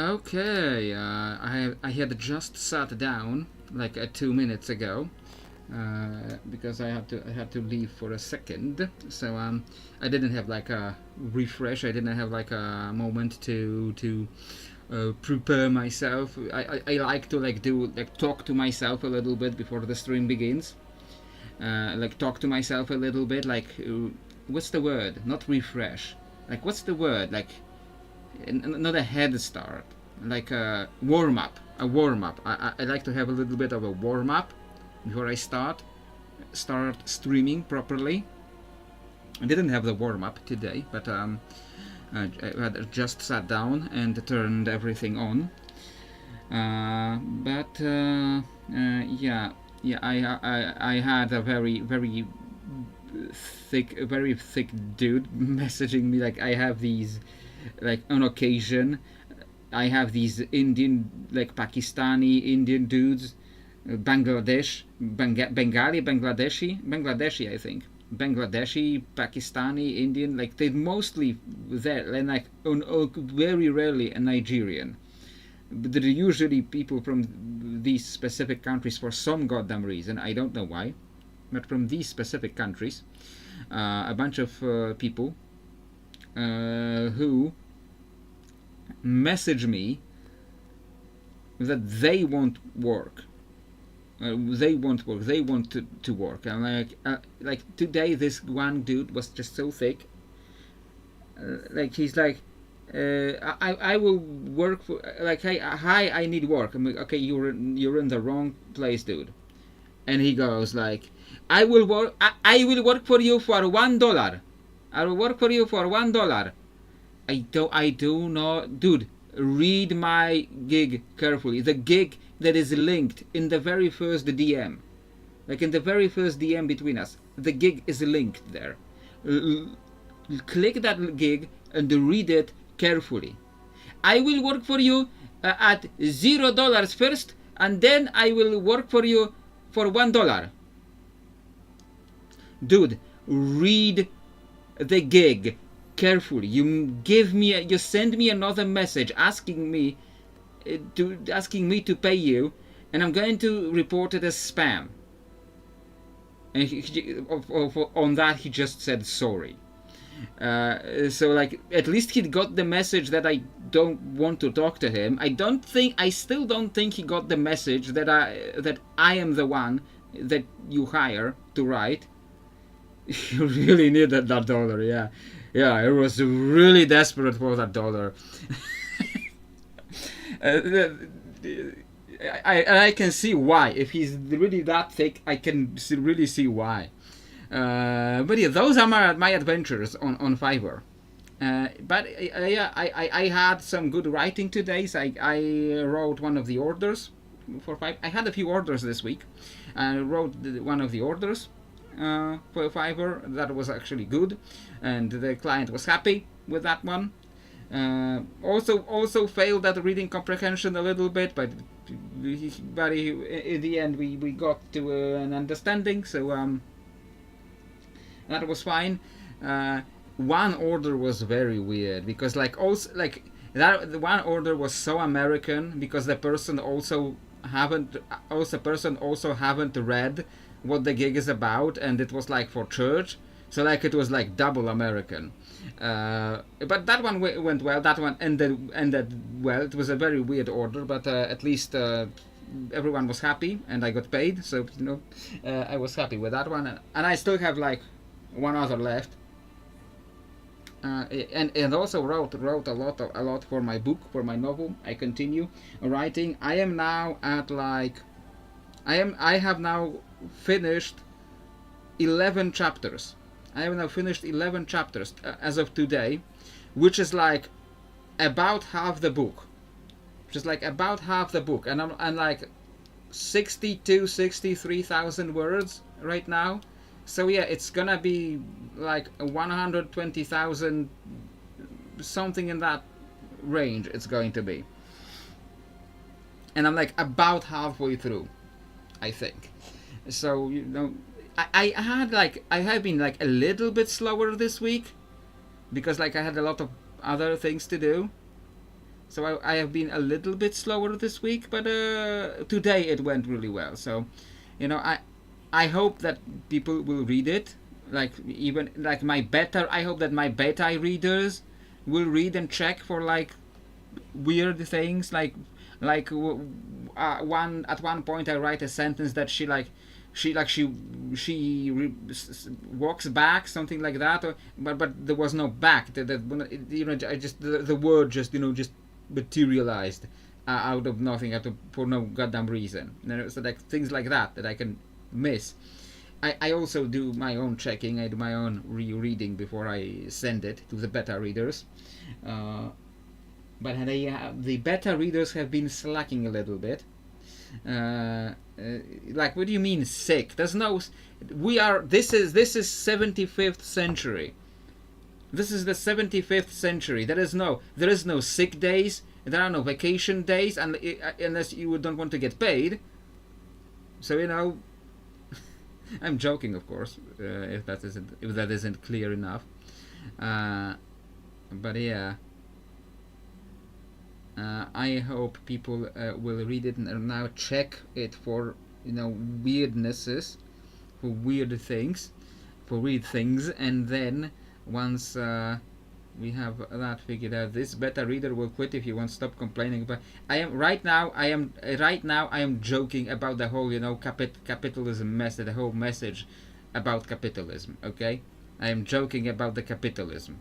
Okay, I had just sat down like 2 minutes ago because I had to leave for a second. So I didn't have like a refresh. I didn't have like a moment to prepare myself. I like to like do like talk to myself a little bit before the stream begins. Like talk to myself a little bit. Like what's the word? Not refresh. Like what's the word? Like not a head start, like a warm up. A warm up. I like to have a little bit of a warm up before I start streaming properly. I didn't have the warm up today, but I just sat down and turned everything on. But yeah, yeah, I had a very thick dude messaging me like I have these like on occasion I have these Indian, like Pakistani Indian dudes, Bangladeshi, I think. Bangladeshi, Pakistani, Indian, like they mostly there, and like very rarely a Nigerian. But they're usually people from these specific countries for some goddamn reason. I don't know why, but from these specific countries, a bunch of people who message me that they won't work. They won't work. They want to work. And like today, this one dude was just so thick. Like he's like, I will work for like hey hi I need work. I'm like okay you're in the wrong place, dude. And he goes like, I will work for you for $1. I will work for you for $1. I do not, dude. Read my gig carefully. The gig that is linked in the very first DM, like in the very first DM between us, the gig is linked there. Click that gig and read it carefully. I will work for you at $0 first, and then I will work for you for $1. Dude, read the gig carefully. You send me another message asking me to pay you, and I'm going to report it as spam. And on that he just said sorry. So like at least he got the message that I don't want to talk to him. I still don't think he got the message that I am the one that you hire to write. You really needed that dollar, yeah. Yeah, I was really desperate for that dollar. uh, I can see why. If he's really that thick, I can really see why. But yeah, those are my adventures on Fiverr. But yeah, I had some good writing today. So I wrote one of the orders for Fiverr. I had a few orders this week. I wrote one of the orders for Fiverr. That was actually good, and the client was happy with that one. Also failed at reading comprehension a little bit, but in the end we got to an understanding. So that was fine. One order was very weird because like also like that the one order was so American because the person also haven't read what the gig is about, and it was like for church, so like it was like double American. But that one went well. That one ended well. It was a very weird order, but at least everyone was happy and I got paid. So I was happy with that one, and I still have like one other left. And also wrote a lot for my book, for my novel. I continue writing. I am now at like I have now finished 11 chapters. I have now finished 11 chapters as of today, which is like about half the book. And I'm like 63,000 words right now. So yeah, it's gonna be like 120,000, something in that range. It's going to be, and I'm like about halfway through, I think. So I have been like a little bit slower this week because like I had a lot of other things to do. So I have been a little bit slower this week, but today it went really well. So, you know, I hope that people will read it. Like even like my beta, I hope that my beta readers will read and check for like weird things. Like one point I write a sentence that she walks back, something like that, but there was no back. You know, I just the word just just materialized out of nothing, for no goddamn reason. You know, so like things like that I can miss. I also do my own checking. I do my own rereading before I send it to the beta readers. But the beta readers have been slacking a little bit. Like, what do you mean sick? There's no. We are. This is 75th century. This is the 75th century. There is no sick days. There are no vacation days, and unless you don't want to get paid. So I'm joking, of course, if that isn't clear enough. But yeah. I hope people will read it and now check it for weirdnesses, for weird things, and then once we have that figured out, this beta reader will quit if you won't stop complaining. But I am joking about the whole capitalism message, the whole message about capitalism. Okay, I am joking about the capitalism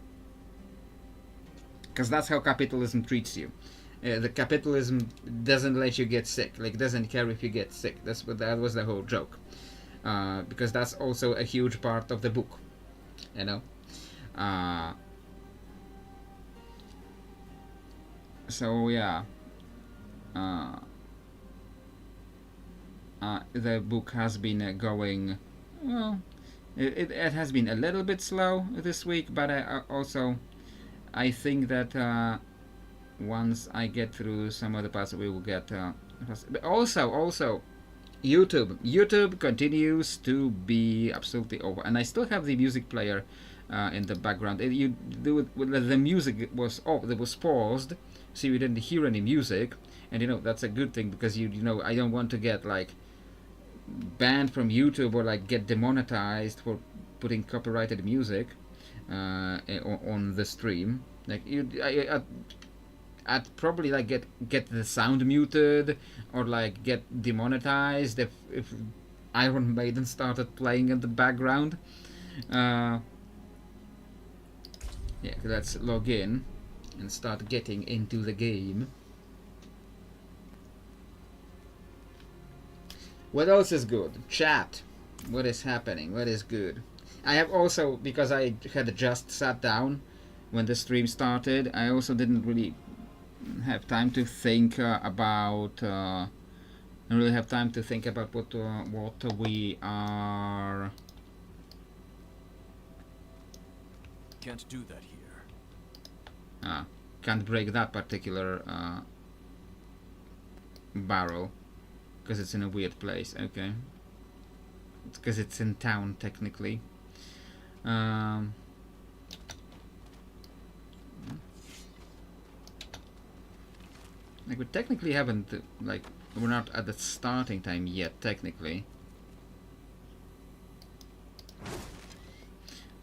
because that's how capitalism treats you. The capitalism doesn't let you get sick, like doesn't care if you get sick. That was the whole joke, because that's also a huge part of the book, So yeah, the book has been going well. It has been a little bit slow this week, but I think that. Once I get through some of the parts, we will get. But also, YouTube continues to be absolutely over, and I still have the music player in the background. The music was off, it was paused, so you didn't hear any music, and that's a good thing because I don't want to get like banned from YouTube or like get demonetized for putting copyrighted music on the stream. Like I'd probably like get the sound muted or like get demonetized if Iron Maiden started playing in the background. Yeah, let's log in and start getting into the game. What else is good? Chat. What is happening? What is good? I have also, because I had just sat down when the stream started, I also didn't really have time to think about what we are. Can't do that here. Can't break that particular barrel because it's in a weird place. Okay, it's because it's in town technically. Like we technically haven't, we're not at the starting time yet, technically.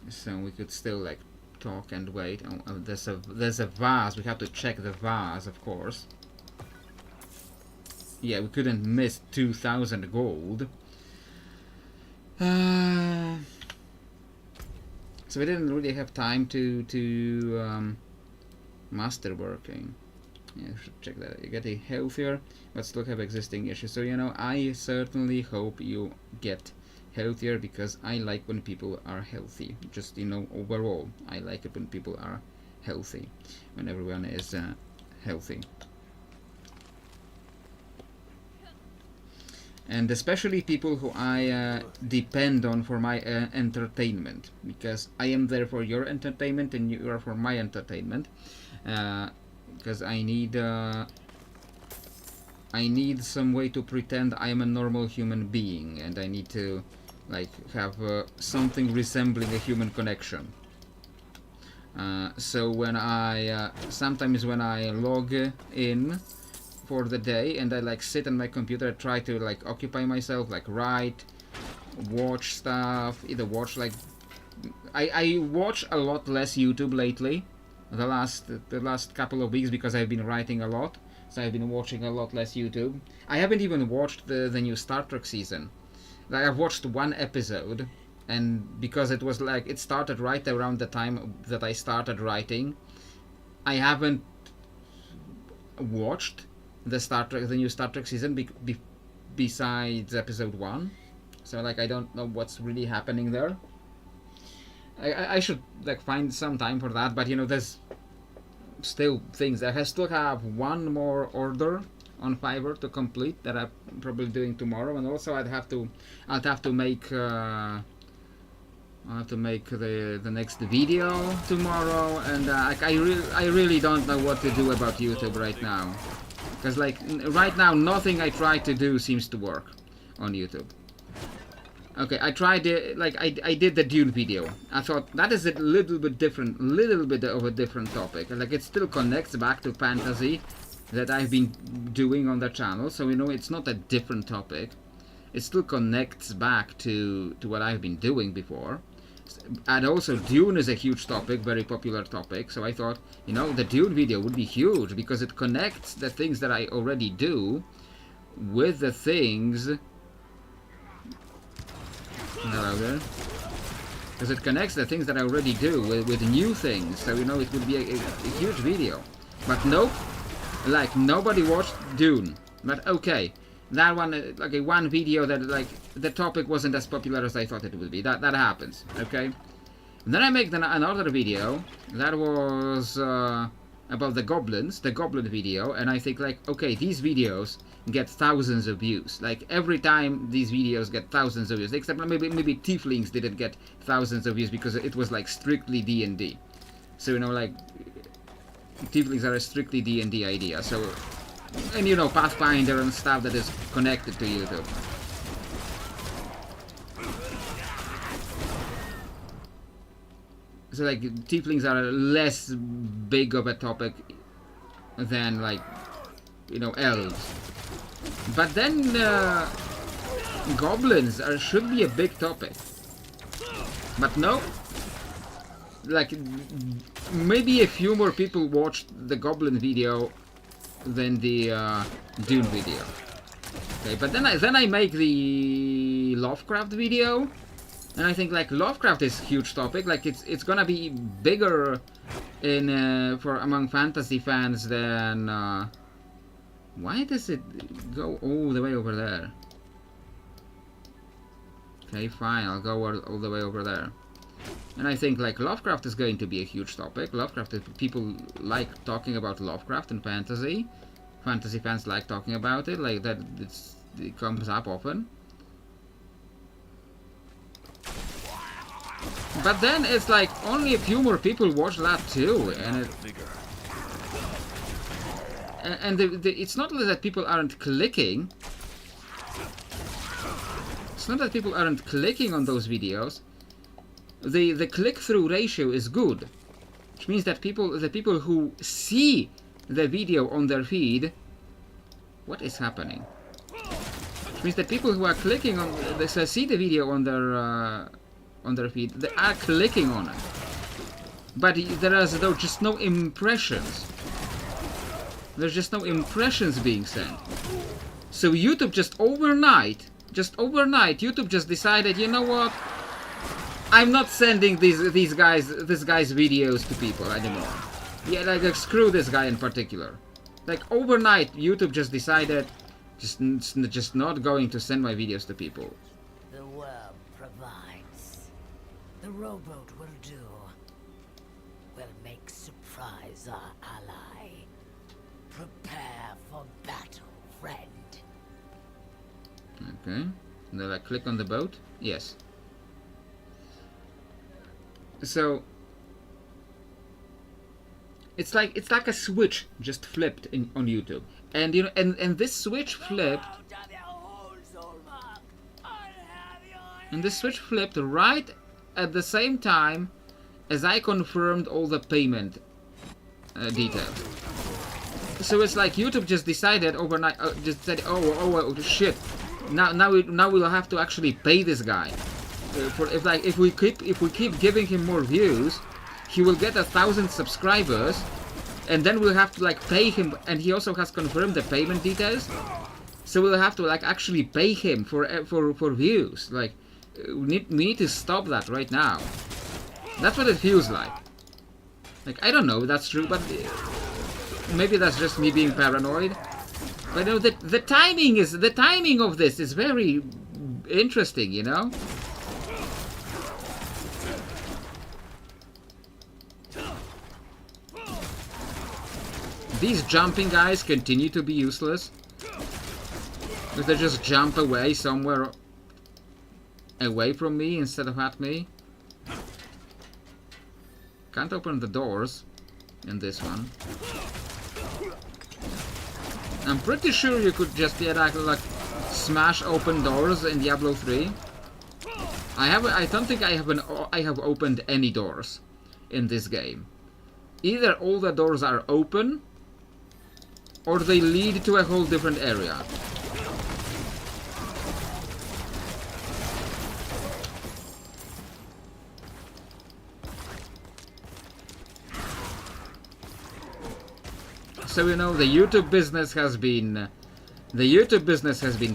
So we could still talk and wait. Oh, there's a vase. We have to check the vase, of course. Yeah, we couldn't miss 2,000 gold. So we didn't really have time to masterworking. Yeah, should check that. You're getting healthier, but still have existing issues. So I certainly hope you get healthier because I like when people are healthy. Just overall, I like it when people are healthy, when everyone is healthy, and especially people who I depend on for my entertainment, because I am there for your entertainment and you are for my entertainment. Because I need some way to pretend I am a normal human being, and I need to have something resembling a human connection. So when I sometimes when I log in for the day and I like sit on my computer, I try to like occupy myself, like write, watch stuff, either watch like I watch a lot less YouTube lately, the last couple of weeks, because I've been writing a lot, so I've been watching a lot less YouTube. I haven't even watched the new Star Trek season. Like I've watched one episode, and because it was like it started right around the time that I started writing, I haven't watched the new Star Trek season besides episode 1. So like I don't know what's really happening there. I should like find some time for that, but you know there's still things. I still have one more order on Fiverr to complete that I'm probably doing tomorrow, and also I'll have to make I'll have to make the next video tomorrow, and I really don't know what to do about YouTube right now, because like right now nothing I try to do seems to work on YouTube. Okay, I tried it, like I did the Dune video. I thought that is a little bit of a different topic. Like it still connects back to fantasy that I've been doing on the channel, so you know it's not a different topic. It still connects back to what I've been doing before. And also Dune is a huge topic, very popular topic, so I thought, you know, the Dune video would be huge because it connects the things that I already do with the things. Hello there. Because it connects the things that I already do with new things, so you know it would be a huge video. But nope, like nobody watched Dune. But okay, that one, like one video that like the topic wasn't as popular as I thought it would be. That happens, okay. And then I make another video that was about the goblin video, and I think like, okay, these videos get thousands of views. Like every time these videos get thousands of views, except maybe Tieflings didn't get thousands of views because it was like strictly D&D. So you know, like Tieflings are a strictly D&D idea. So, and you know, Pathfinder and stuff that is connected to YouTube. So like Tieflings are less big of a topic than like, you know, elves. But then goblins should be a big topic. But no, like maybe a few more people watched the goblin video than the Dune video. Okay, but then I make the Lovecraft video, and I think like Lovecraft is a huge topic. Like it's gonna be bigger in for among fantasy fans than. Why does it go all the way over there? Okay, fine, I'll go all the way over there. And I think like Lovecraft is going to be a huge topic. Lovecraft, people like talking about Lovecraft and fantasy. Fantasy fans like talking about it, like that it comes up often. But then it's like only a few more people watch that too, and it's not that people aren't clicking. It's not that people aren't clicking on those videos. The click-through ratio is good, which means that the people who see the video on their feed, what is happening? Which means that people who are clicking on, they see the video on their feed, they are clicking on it. But there is though just no impressions. There's just no impressions being sent. So YouTube just overnight, YouTube just decided, you know what? I'm not sending this guy's videos to people anymore. Yeah, like screw this guy in particular. Like overnight, YouTube just decided, just not going to send my videos to people. The world provides. The rowboat will do. We'll make surprise our ally. Prepare for battle, friend. Okay. Then I click on the boat. Yes. So it's like a switch just flipped on YouTube, and you know, and this switch flipped, right at the same time as I confirmed all the payment details. So it's like YouTube just decided overnight, just said, oh shit, now we'll have to actually pay this guy. If we keep giving him more views, he will get 1,000 subscribers, and then we'll have to like pay him. And he also has confirmed the payment details, so we'll have to like actually pay him for views. Like we need to stop that right now. That's what it feels like. Like I don't know if that's true, but maybe that's just me being paranoid. But you know, the timing of this is very interesting, you know. These jumping guys continue to be useless. If they just jump away somewhere away from me instead of at me. Can't open the doors in this one. I'm pretty sure you could just like smash open doors in Diablo 3. I don't think I have opened any doors in this game. Either all the doors are open, or they lead to a whole different area. So you know the YouTube business has been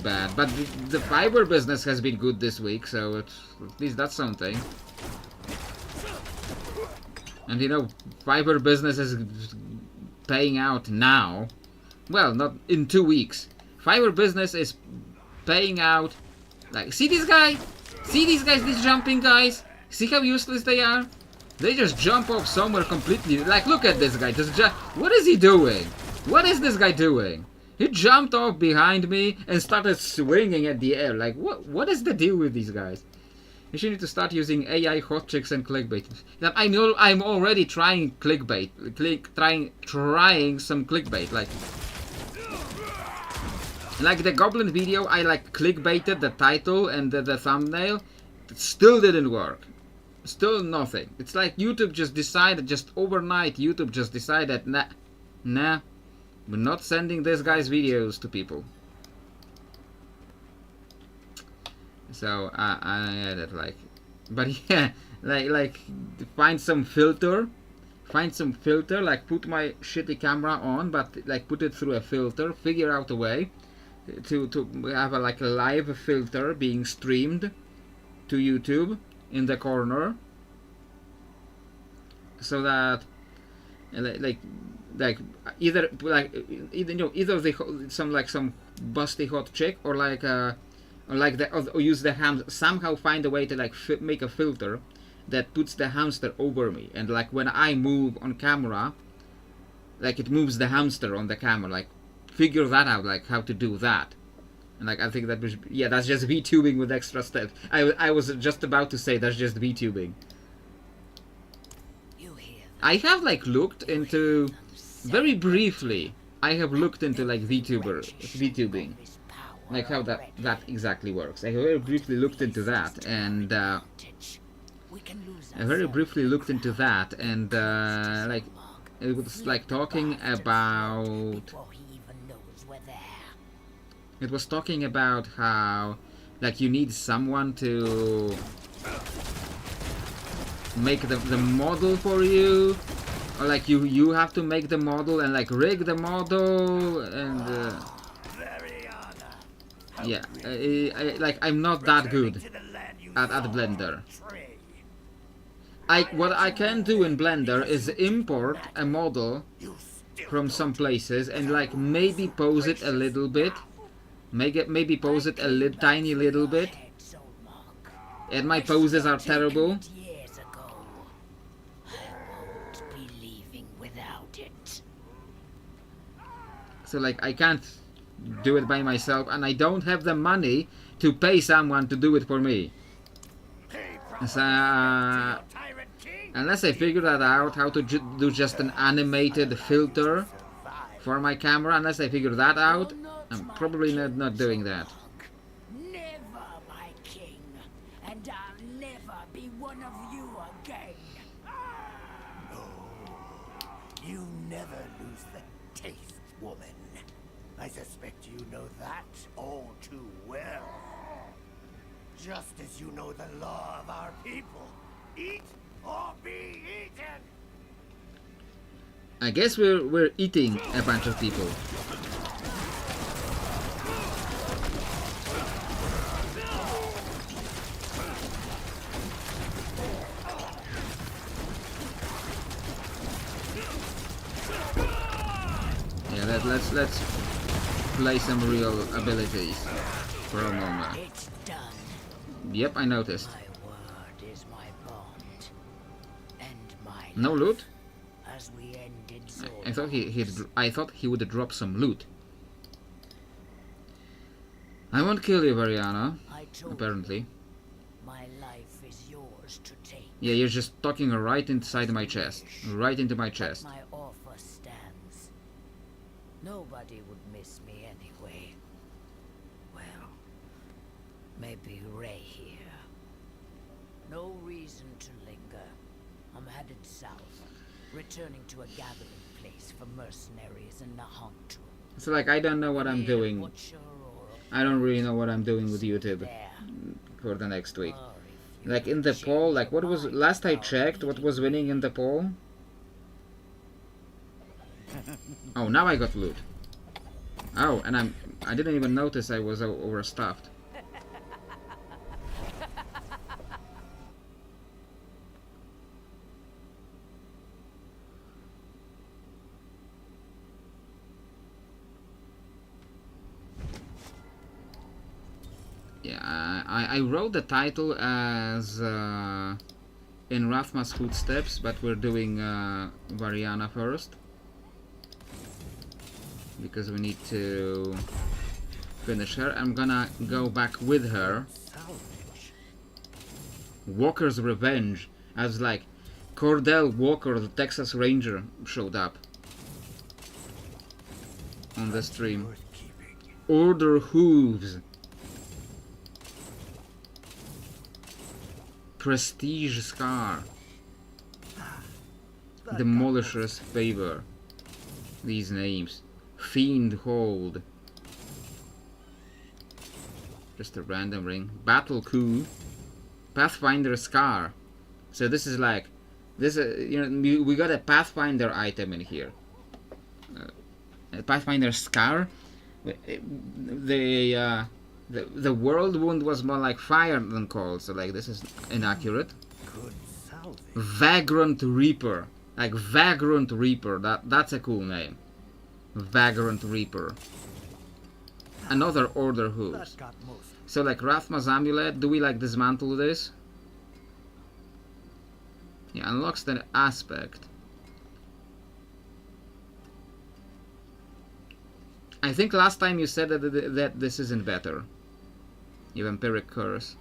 bad, but the fiber business has been good this week, so at least that's something. And you know, fiber business is paying out now. Well, not in 2 weeks. Fiber business is paying out. Like, see this guy? See these guys, these jumping guys? See how useless they are? They just jump off somewhere completely. Like, look at this guy. What is he doing? What is this guy doing? He jumped off behind me and started swinging at the air. Like, what is the deal with these guys? You should need to start using AI hot chicks and clickbait. That I know I'm already trying clickbait. Trying some clickbait. Like the Goblin video, I like clickbaited the title and the thumbnail. It still didn't work. Still nothing. It's like YouTube just decided, just overnight, YouTube just decided, nah, we're not sending this guy's videos to people. So I added like, but yeah, like find some filter, like put my shitty camera on, but like put it through a filter, figure out a way to have a live filter being streamed to YouTube in the corner, so that either some busty hot chick or or use the somehow find a way to make a filter that puts the hamster over me, and like when I move on camera, like it moves the hamster on the camera. Like figure that out, like how to do that. And like I think that was, yeah, that's just VTubing with extra steps. I was just about to say that's just VTubing. I have like looked into very briefly. I have looked into like VTubing, like how that exactly works. I very briefly looked into that, and like it was like talking about. It was talking about how, like, you need someone to make the model for you, or like you have to make the model and like rig the model, and yeah, I'm not that good at Blender. What I can do in Blender is import a model from some places and like maybe pose it a little bit. Maybe pose it a tiny little bit, and my poses are terrible. So like I can't do it by myself, and I don't have the money to pay someone to do it for me. So unless I figure that out, how to do just an animated filter for my camera, unless I figure that out, I'm probably not doing that. Never, my king, and I'll never be one of you again. woman. I suspect you know that all too well. Just as you know the law of our people. Eat or be eaten! I guess we're eating a bunch of people. Yeah, let's play some real abilities for a moment. It's done. Yep, I noticed. My word is my bond. And my No life, loot? as we ended I thought he would drop some loot. I won't kill you, Variana. Apparently. You, my life is yours to take. Yeah, you're just talking right inside my chest. Right into my chest. But my offer stands. Nobody would miss me anyway. Well, maybe Ray here. No reason to linger. I'm headed south, returning to a gathering place for mercenaries in Nahontu. So like, I don't know what I'm doing. I don't really know what I'm doing with YouTube for the next week. Like in the poll, like what was last I checked, what was winning in the poll? Oh, now I got loot. Oh, and I didn't even notice I was overstuffed. Yeah, I wrote the title as In Rathma's Footsteps, but we're doing Variana first. Because we need to finish her. I'm gonna go back with her. Walker's Revenge. I was like, Cordell Walker, the Texas Ranger, showed up on the stream. Order Hooves. Prestige Scar. Demolisher's Favor. These names. Fiend Hold. Just a random ring. Battle Coup. Pathfinder Scar. So this is like, this you know, we got a Pathfinder item in here. A Pathfinder Scar. The world wound was more like fire than cold, so like this is inaccurate. Vagrant Reaper. Like Vagrant Reaper. That's a cool name. Vagrant Reaper. Another Order Hooves. So like Rathma's Amulet, do we like dismantle this? Yeah, unlocks the aspect. I think last time you said that this isn't better. You Vampiric Curse.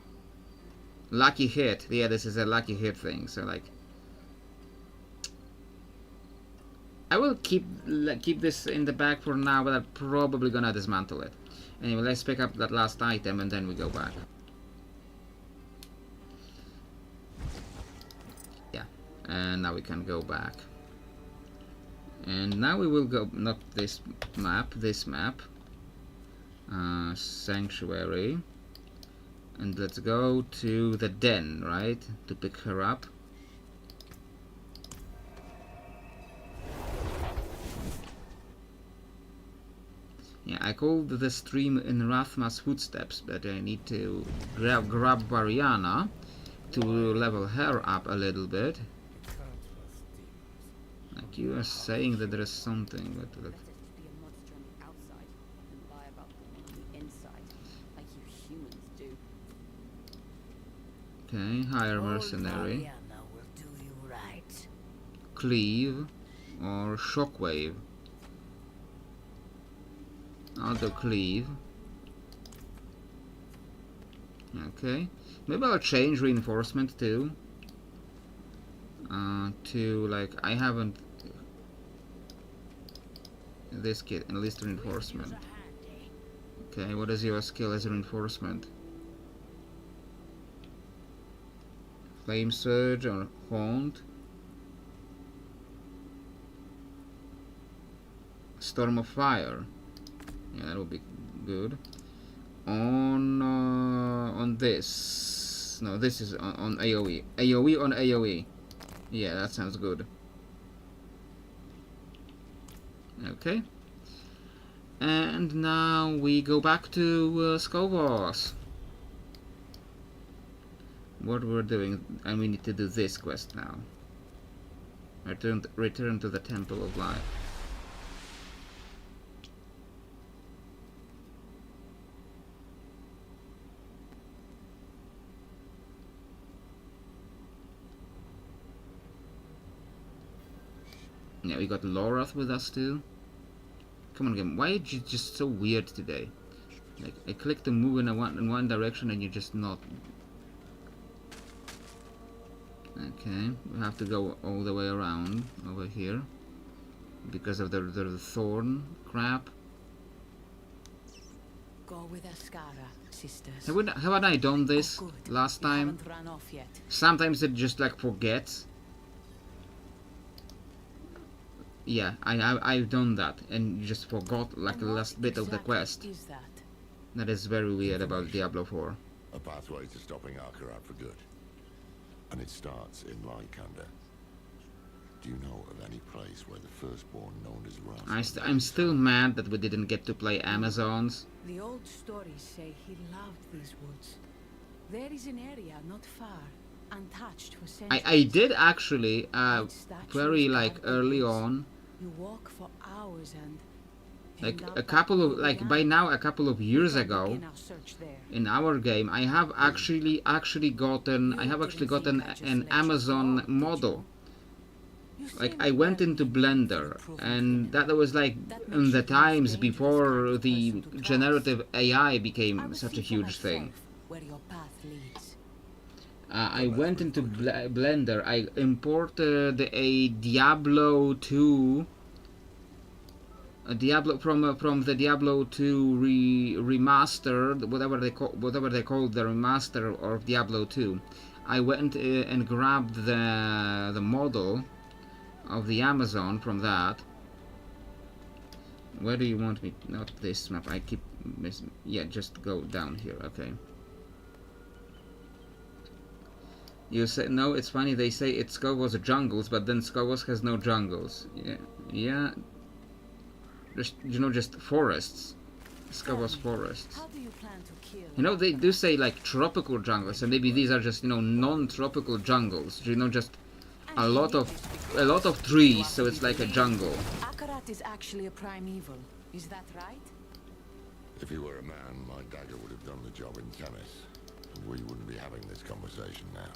Lucky hit. Yeah, this is a lucky hit thing, so like I will keep this in the bag for now, but I'm probably gonna dismantle it. Anyway, let's pick up that last item and then we go back. Yeah, and now we can go back. And now we will go, not this map, Sanctuary. And let's go to the den, right? To pick her up. Yeah, I called the stream In Rathma's Footsteps, but I need to grab Variana to level her up a little bit. Like you are saying that there is something, but look. Okay, hire mercenary. Cleave or shockwave. I'll do cleave. Okay, maybe I'll change reinforcement too. To like I haven't this kit enlist reinforcement. Okay, what is your skill as reinforcement? Flame Surge or Haunt? Storm of Fire. Yeah, that would be good. On this. No, this is on AoE. AoE on AoE. Yeah, that sounds good. Okay. And now we go back to Skovos. What we're doing, and we need to do this quest now. Return to the Temple of Life. Yeah, we got Lorath with us too. Come on, game. Why are you just so weird today? Like, I click to move in one direction and you're just not. Okay, we have to go all the way around over here because of the thorn crap. Go with Ascara, sisters. Haven't I done this last You time? haven't run off yet. Sometimes it just like forgets. Yeah, I've done that and you just forgot like the last bit of the quest. Is that? That is very weird about Diablo 4. A pathway to stopping Akarat for good. And it starts in Lykander. Do you know of any place where the firstborn known as Rathma? I'm still mad that we didn't get to play Amazons. The old stories say he loved these woods. There is an area not far, untouched for centuries. I did actually, very like early on, You walk for hours and like end a up couple of, back like where by we are. now a couple of years We can ago, begin our search there. in our game, I have actually gotten an Amazon model. You say Like we I went weren't into meant to Blender, prove and it. that was like That in makes the you less times dangerous before kind of the person to trust. generative AI I became will such a see for huge thing. myself where your path leads. I went into Blender. I imported a Diablo 2, from the Diablo 2 remastered, whatever they called the remaster of Diablo 2. I went and grabbed the model of the Amazon from that. Where do you want me? Not this map. I keep missing. Yeah, just go down here. Okay. You say no. It's funny. They say it's Skovos jungles, but then Skovos has no jungles. Yeah, yeah. Just forests. Skovos forests. How do you plan to kill? You know, they do say like tropical jungles, and maybe these are just non-tropical jungles. Just a lot of trees, so it's like a jungle. Akarat is actually a primeval. Is that right? If he were a man, my dagger would have done the job in Canis. And we wouldn't be having this conversation now.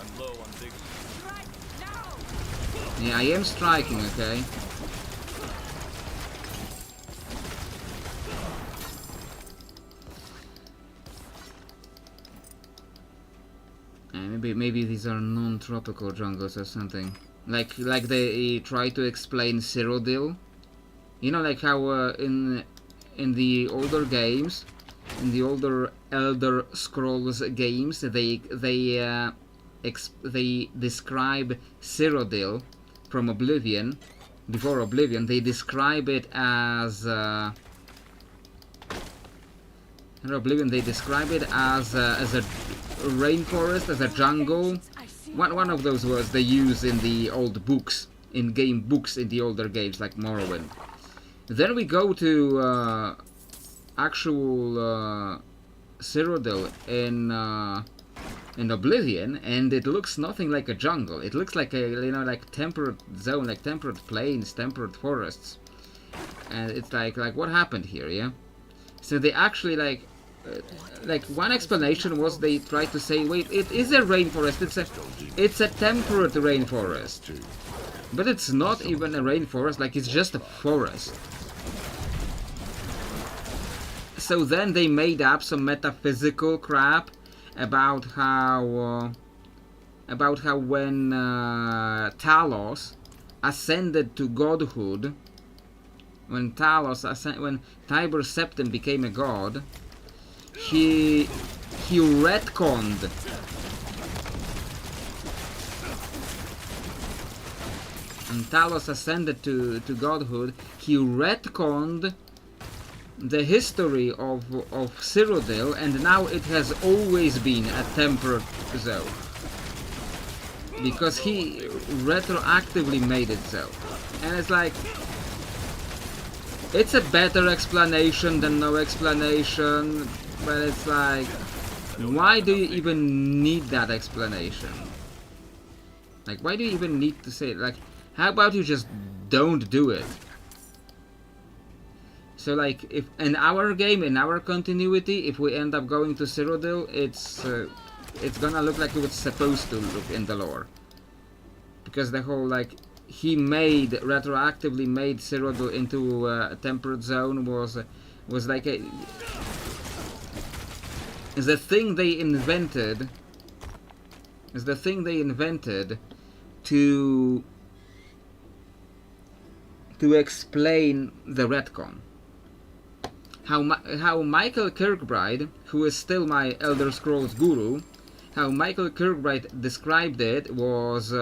I'm low on big. Yeah, I am striking. Okay. Maybe these are non-tropical jungles or something. Like they try to explain Cyrodiil. You know, like how in the older games, in the older Elder Scrolls games, they describe Cyrodiil from Oblivion. Before Oblivion, they describe it as in Oblivion. They describe it as a rainforest, as a jungle. One of those words they use in the old books, in game books in the older games like Morrowind. Then we go to actual Cyrodiil in Oblivion, and it looks nothing like a jungle. It looks like a like temperate zone, like temperate plains, temperate forests, and it's like what happened here, yeah? So they actually like one explanation was they tried to say, wait, it is a rainforest. It's a temperate rainforest, but it's not even a rainforest. Like it's just a forest. So then they made up some metaphysical crap about how when Talos ascended to godhood, when Tiber Septim became a god, he retconned and Talos ascended to godhood, he retconned the history of Cyrodiil, and now it has always been a temperate zone. Because he retroactively made it so. And it's like, it's a better explanation than no explanation, but it's like, why do you even need that explanation? Like, why do you even need to say it? Like, how about you just don't do it? So like, if in our game, in our continuity, if we end up going to Cyrodiil, it's gonna look like it was supposed to look in the lore. Because the whole, like, he retroactively made Cyrodiil into a temperate zone was like a... is the thing they invented to explain the retcon. How Michael Kirkbride, who is still my Elder Scrolls guru, how Michael Kirkbride described it was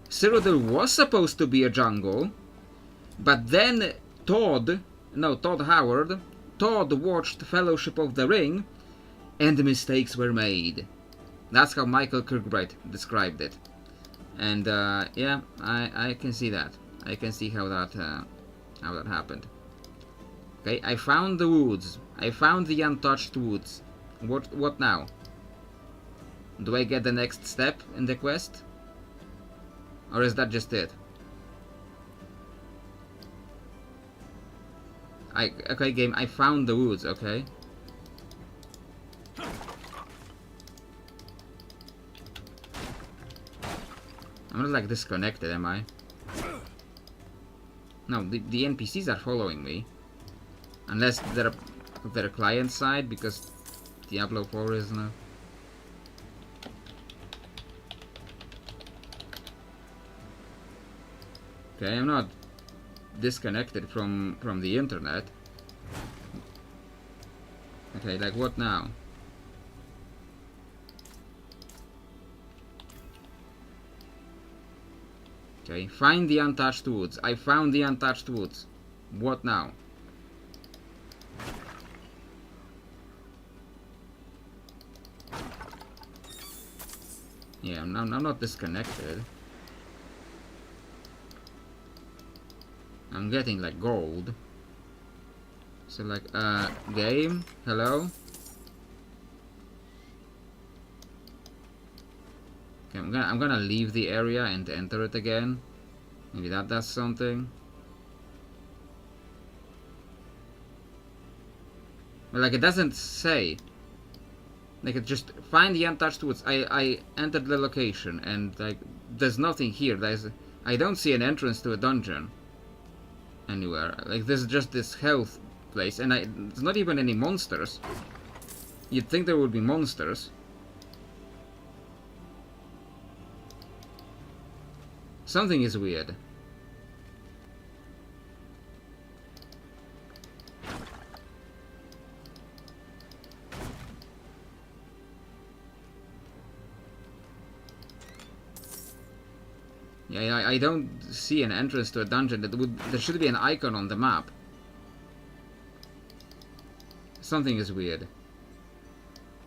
Cyrodiil was supposed to be a jungle, but then Todd watched Fellowship of the Ring, and mistakes were made. That's how Michael Kirkbride described it. And yeah, I can see that. I can see how that happened. Okay, I found the woods. I found the untouched woods. What now? Do I get the next step in the quest? Or is that just it? Okay, game, I found the woods, okay? I'm not like disconnected, am I? No, the NPCs are following me. Unless they're client side, because Diablo IV is now. Okay, I'm not disconnected from the internet. Okay, like what now? Okay, find the untouched woods. I found the untouched woods. What now? Yeah, I'm not disconnected. I'm getting like gold. So like, game, hello? Okay, I'm gonna leave the area and enter it again. Maybe that does something. But like, it doesn't say. Like, it just find the untouched woods. I entered the location and like there's nothing here. I don't see an entrance to a dungeon anywhere. Like, there's just this health place, and there's not even any monsters. You'd think there would be monsters. Something is weird. Yeah, I don't see an entrance to a dungeon. There should be an icon on the map. Something is weird.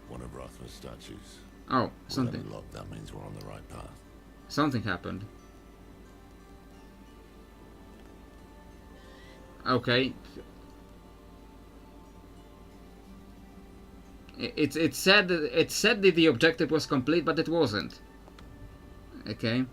One of Rathma's statues. Oh, something. Unlocked, that means we're on the right path. Something happened. Okay. It said that the objective was complete, but it wasn't. Okay.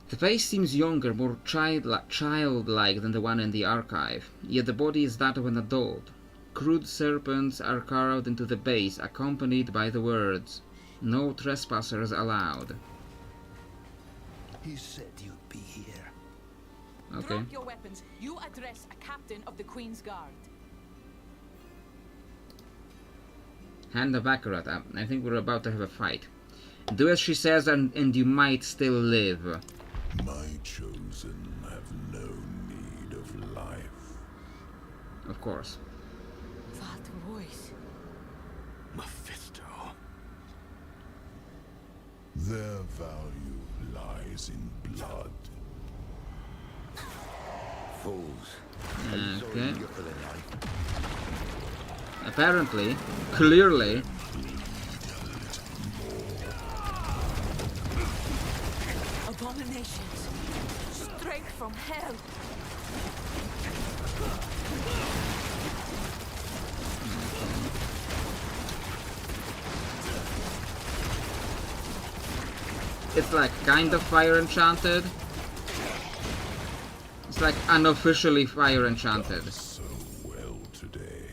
The face seems younger, more childlike than the one in the archive, yet the body is that of an adult. Crude serpents are carved into the base, accompanied by the words, "No trespassers allowed." He said you'd be here. Okay. Drop your weapons. You address a captain of the Queen's Guard. Hand the baccarat up. I think we're about to have a fight. Do as she says, and you might still live. My chosen have no need of life. Of course. That voice. Mephisto. Their value lies in blood. Fools. Okay. Apparently, clearly. Abominations. Straight from hell. It's like kind of fire enchanted. It's like unofficially fire enchanted. So well today.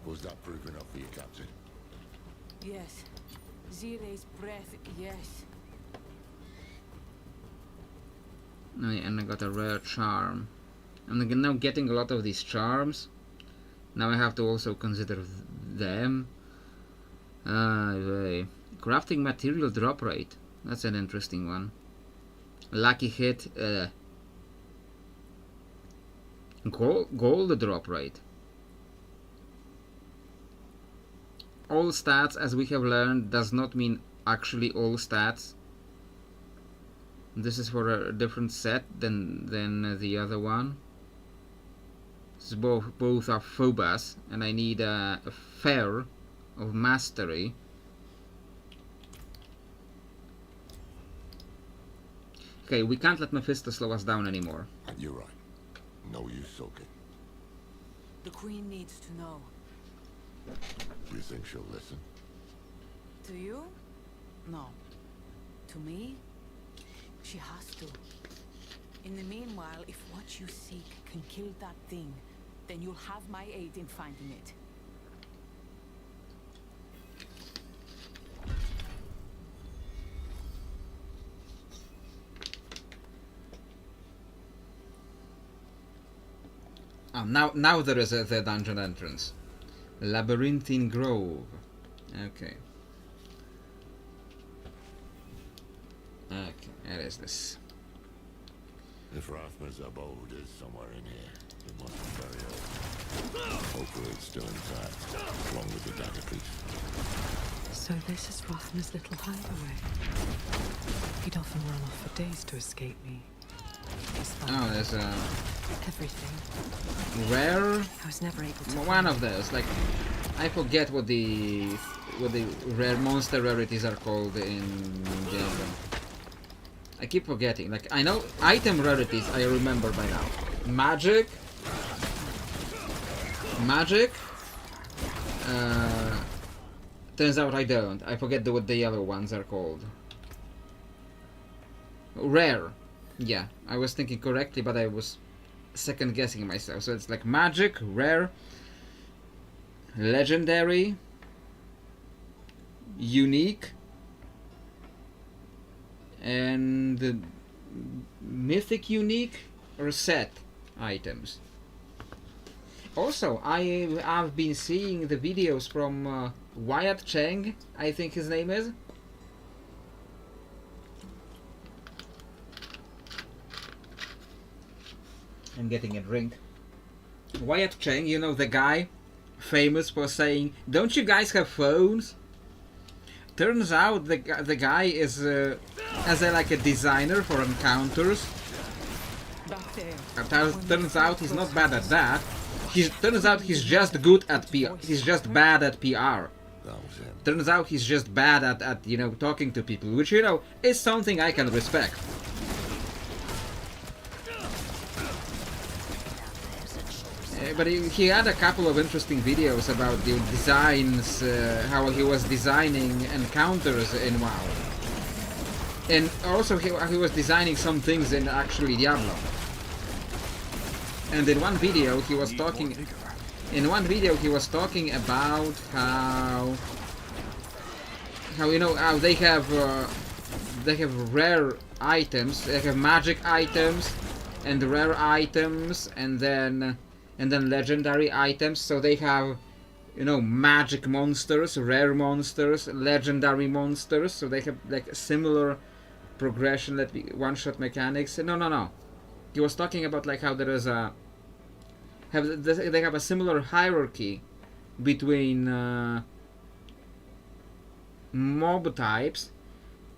Was that proof enough for you, Captain? Yes. Zire's breath, yes. Oh, yeah, and I got a rare charm. I'm now getting a lot of these charms. Now I have to also consider them. Crafting material drop rate. That's an interesting one. Lucky hit. Gold drop rate. All stats, as we have learned, does not mean actually all stats. This is for a different set than the other one. So both are phobos, and I need a fair of mastery. Okay, we can't let Mephisto slow us down anymore. You're right. No use sulking. The Queen needs to know. You think she'll listen? To you? No. To me? She has to. In the meanwhile, if what you seek can kill that thing, then you'll have my aid in finding it. Oh, now there is the dungeon entrance. Labyrinthine Grove. Okay. Okay, where is this? If Rathma's abode is somewhere in here, it must be very old. Hopefully it's still intact, along with the dagger piece. So this is Rathma's little hideaway. He'd often run off for days to escape me. Oh, there's a everything. rare. I was never able to. One of those, like, I forget what the rare monster rarities are called in Diablo. I keep forgetting. Like, I know item rarities. I remember by now. Magic. Turns out I don't. I forget what the other ones are called. Rare. Yeah, I was thinking correctly, but I was second guessing myself. So it's like magic, rare, legendary, unique, and mythic unique or set items. Also, I have been seeing the videos from Wyatt Cheng, I think his name is. I'm getting a drink. Wyatt Cheng, you know, the guy famous for saying, "Don't you guys have phones?" Turns out the guy is like a designer for encounters. Turns out he's not bad at that. Turns out he's just good at PR. He's just bad at PR. Turns out he's just bad at you know, talking to people, which, you know, is something I can respect. But he had a couple of interesting videos about the designs, how he was designing encounters in WoW. And also he was designing some things in actually Diablo. And in one video he was talking about how you know, how they have rare items, they have magic items and rare items, and then legendary items. So they have, you know, magic monsters, rare monsters, legendary monsters. So they have like a similar progression, that one-shot mechanics. No. He was talking about like how there is they have a similar hierarchy between mob types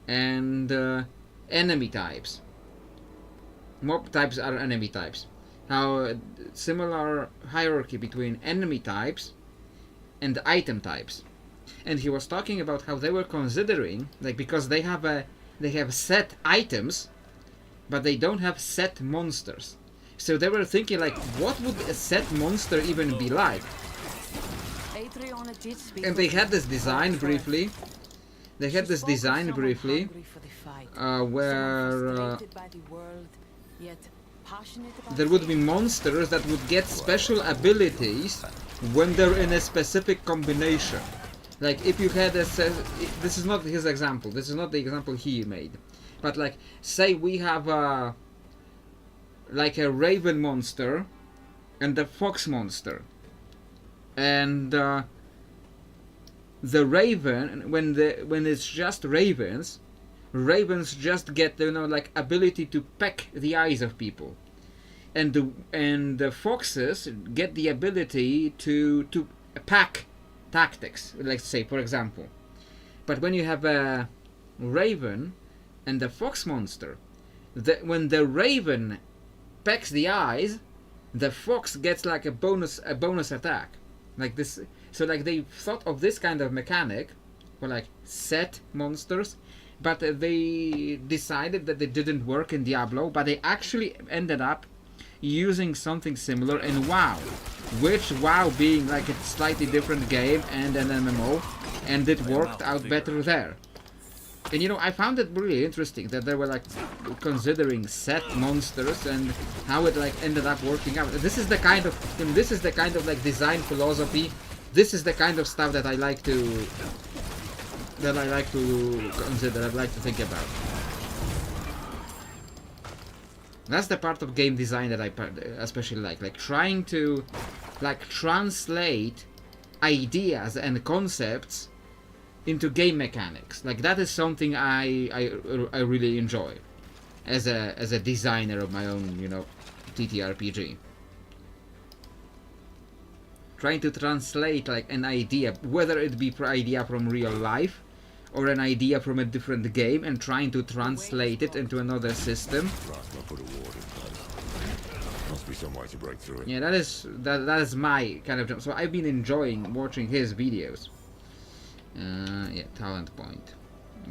and enemy types. Mob types are enemy types. How similar hierarchy between enemy types and item types. And he was talking about how they were considering, like, because they have set items, but they don't have set monsters. So they were thinking, like, what would a set monster even be like? And they had this design briefly. They had this design briefly, where there would be monsters that would get special abilities when they're in a specific combination. Like, if you had this is not his example, this is not the example he made, but like, say we have like a raven monster and a fox monster, and the raven, when it's just ravens just get, you know, like, ability to peck the eyes of people, and the foxes get the ability to pack tactics, let's say, for example. But when you have a raven and a fox monster, when the raven pecks the eyes, the fox gets like a bonus attack, like this. So like, they thought of this kind of mechanic for like set monsters, but they decided that it didn't work in Diablo, but they actually ended up using something similar in WoW, which WoW being like a slightly different game and an MMO, and it worked out better there. And you know, I found it really interesting that they were like considering set monsters and how it like ended up working out. This is the kind of like design philosophy. This is the kind of stuff that I like to consider, I'd like to think about. That's the part of game design that I especially like trying to like translate ideas and concepts into game mechanics. Like, that is something I really enjoy as a designer of my own, you know, TTRPG. Trying to translate like an idea, whether it be an idea from real life or an idea from a different game, and trying to translate it into another system. Rathma put a ward in place. Must be some way to break through it. Yeah, that is my kind of job. So I've been enjoying watching his videos. Yeah, talent point.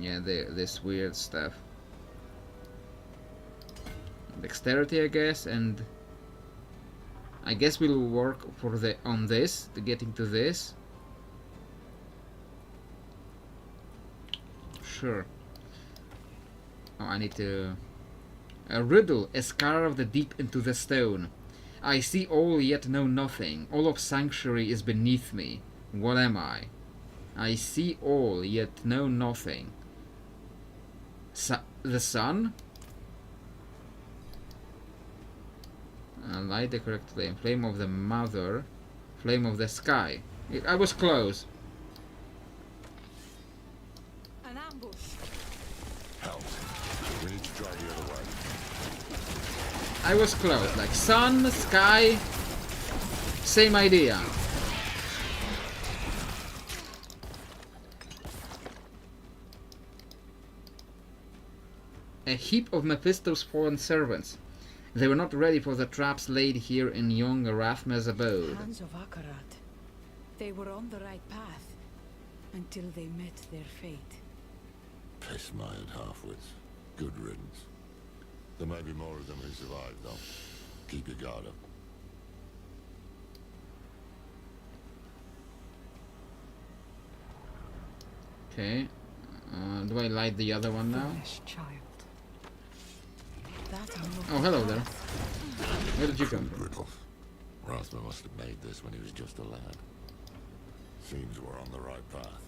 Yeah, this weird stuff. Dexterity, I guess, and I guess we'll work on this to getting to this. Sure. Oh, I need to. A riddle, a scar of the deep into the stone. I see all yet know nothing. All of sanctuary is beneath me. What am I? I see all yet know nothing. The sun? Light the correct flame. Flame of the mother. Flame of the sky. I was close. An ambush. Help. We need to try the other way. I was close. Like sun, sky. Same idea. A heap of Mephisto's fallen servants. They were not ready for the traps laid here in young Rathma's abode. Hands of Akarat. They were on the right path until they met their fate. Piss-mired half-wits. Good riddance. There may be more of them who survived, though. Keep your guard up. Okay. Do I light the other one now? Foolish child. Oh, hello there. Where did you come from? Riddle. Rathma must have made this when he was just a lad. Seems we're on the right path.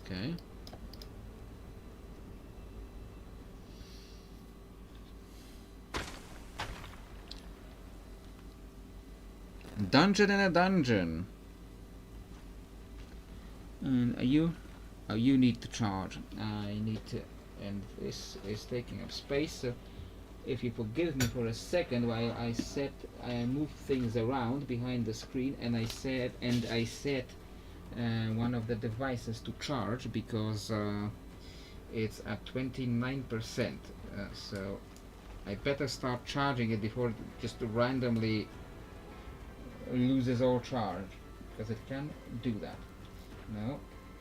Okay. Dungeon in a dungeon. And you need to charge. I need to, and this is taking up space. So if you forgive me for a second while I move things around behind the screen, and I set one of the devices to charge because it's at 29%. So I better start charging it before it just randomly loses all charge, because it can do that. No,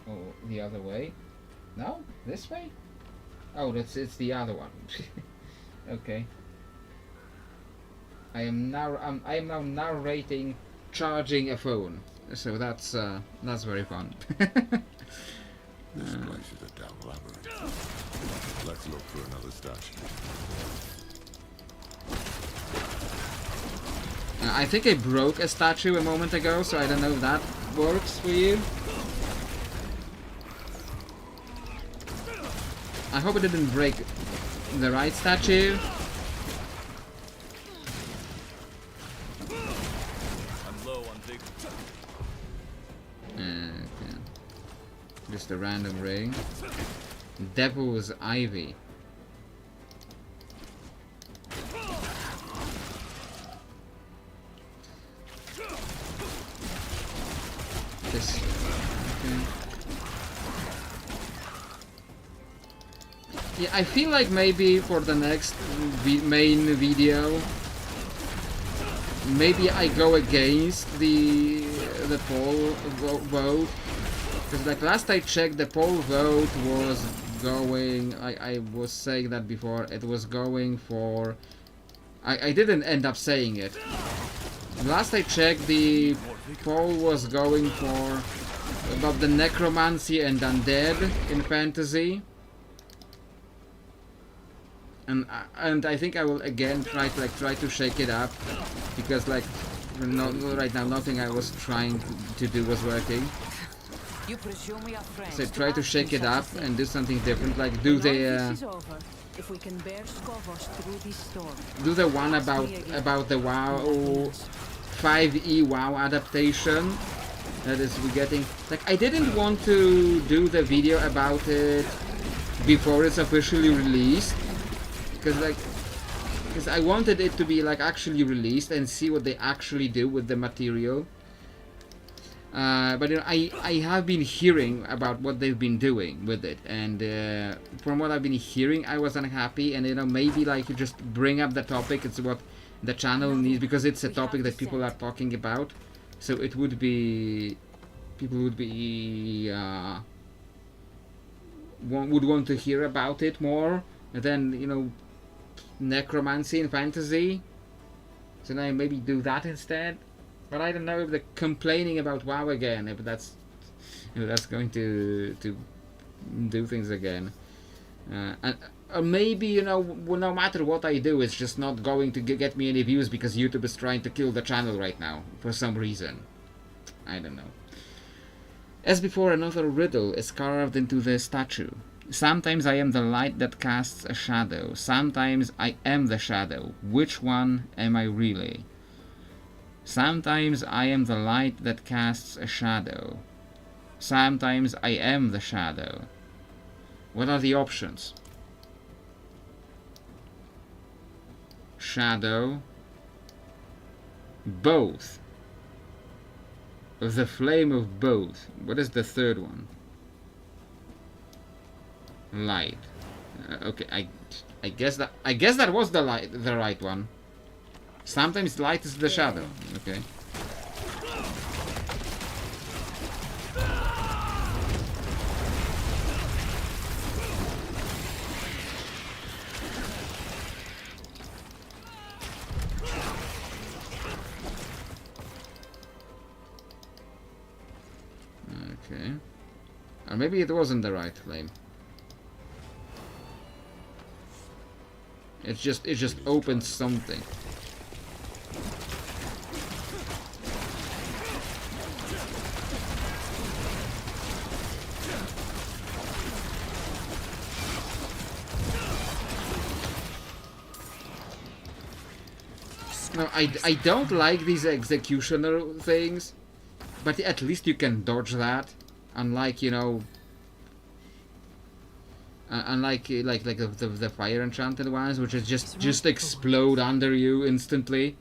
oh, the other way. No, this way. Oh, it's the other one. Okay. I am now narrating charging a phone, so that's very fun. This place is a damn labyrinth. Let's look for another statue. I think I broke a statue a moment ago, so I don't know if that works for you. I hope it didn't break the right statue. I'm low on vigor. Okay. Just a random ring. Devil's Ivy. This. Okay. Yeah, I feel like maybe for the next main video, maybe I go against the poll vote, because like last I checked, the poll vote was going. I was saying that before. It was going for. I didn't end up saying it. Last I checked, the poll was going for about the necromancy and undead in fantasy. And I think I will again try to shake it up, because like right now nothing I was trying to do was working. You presume we are friends. So try to shake it up and do something different, like do the if we can bear Skovos through this storm. do the one about the WoW 5e WoW adaptation that is we getting. Like I didn't want to do the video about it before it's officially released, because I wanted it to be like actually released and see what they actually do with the material. But you know, I have been hearing about what they've been doing with it, and from what I've been hearing, I was unhappy. And you know, maybe like you just bring up the topic. It's what the channel needs, because it's a topic that people are talking about. So it would be people would be would want to hear about it more than, you know, necromancy and fantasy. So now maybe do that instead. But I don't know if they're complaining about WoW again, if that's going to do things again. And maybe, you know, no matter what I do, it's just not going to get me any views because YouTube is trying to kill the channel right now for some reason. I don't know. As before, another riddle is carved into the statue. Sometimes I am the light that casts a shadow. Sometimes I am the shadow. Which one am I really? Sometimes I am the light that casts a shadow. Sometimes I am the shadow. What are the options? Shadow. Both. The flame of both. What is the third one? Light. Okay, I guess that was the right one. Sometimes light is the shadow. Okay. Okay. Or maybe it wasn't the right flame. It just opened something. No, I don't like these executioner things, but at least you can dodge that, unlike, you know, unlike the fire enchanted ones, which is just explode under you instantly.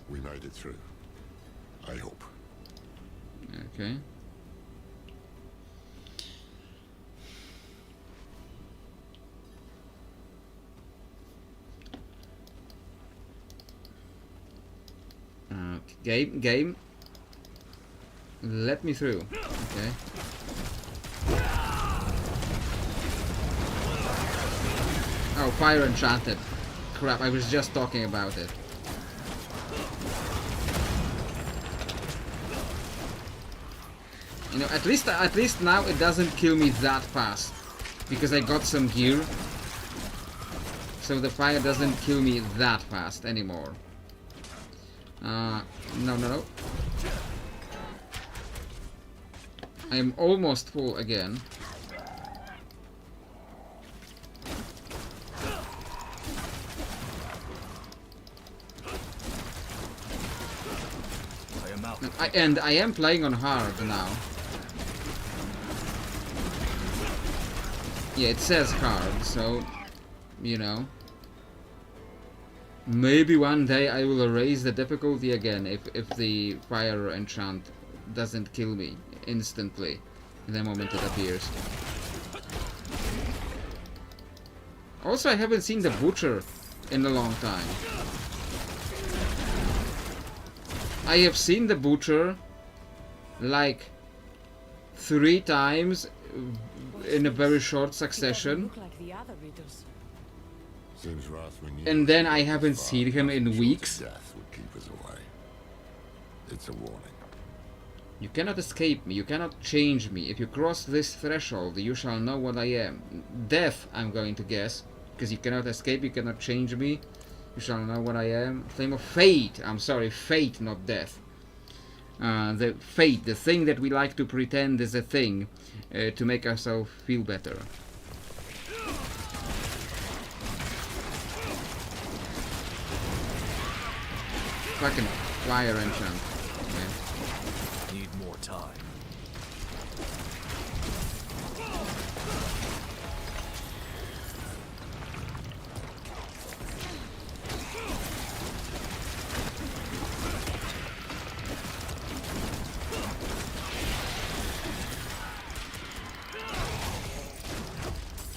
We made it through. I hope. Okay. Game. Let me through. Okay. Oh, fire enchanted. Crap, I was just talking about it. You know, at least now it doesn't kill me that fast. Because I got some gear. So the fire doesn't kill me that fast anymore. No. I am almost full again. I am out. And I am playing on hard now. Yeah, it says hard, so, you know. Maybe one day I will raise the difficulty again if the fire enchant doesn't kill me instantly the moment it appears. Also, I haven't seen the butcher in a long time. I have seen the butcher like 3 times in a very short succession. Look like the other riddles. Seems Rathma knew And then I that haven't far seen him in short of weeks. Death would keep us away. It's a warning. You cannot escape me, you cannot change me. If you cross this threshold, you shall know what I am. Death, I'm going to guess. Because you cannot escape, you cannot change me. You shall know what I am. Flame of fate. I'm sorry, fate, not death. The fate, the thing that we like to pretend is a thing to make ourselves feel better. Fucking fire enchant. Okay. Need more time.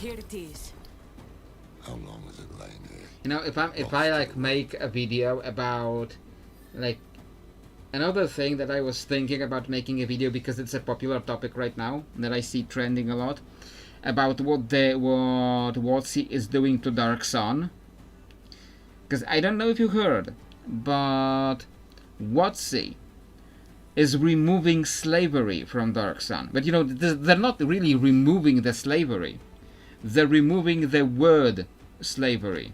Here it is. How long has it lain here? You know, if I like make a video about like another thing that I was thinking about making a video because it's a popular topic right now that I see trending a lot about what WotC is doing to Dark Sun. Because I don't know if you heard, but WotC is removing slavery from Dark Sun. But you know, they're not really removing the slavery. They're removing the word slavery.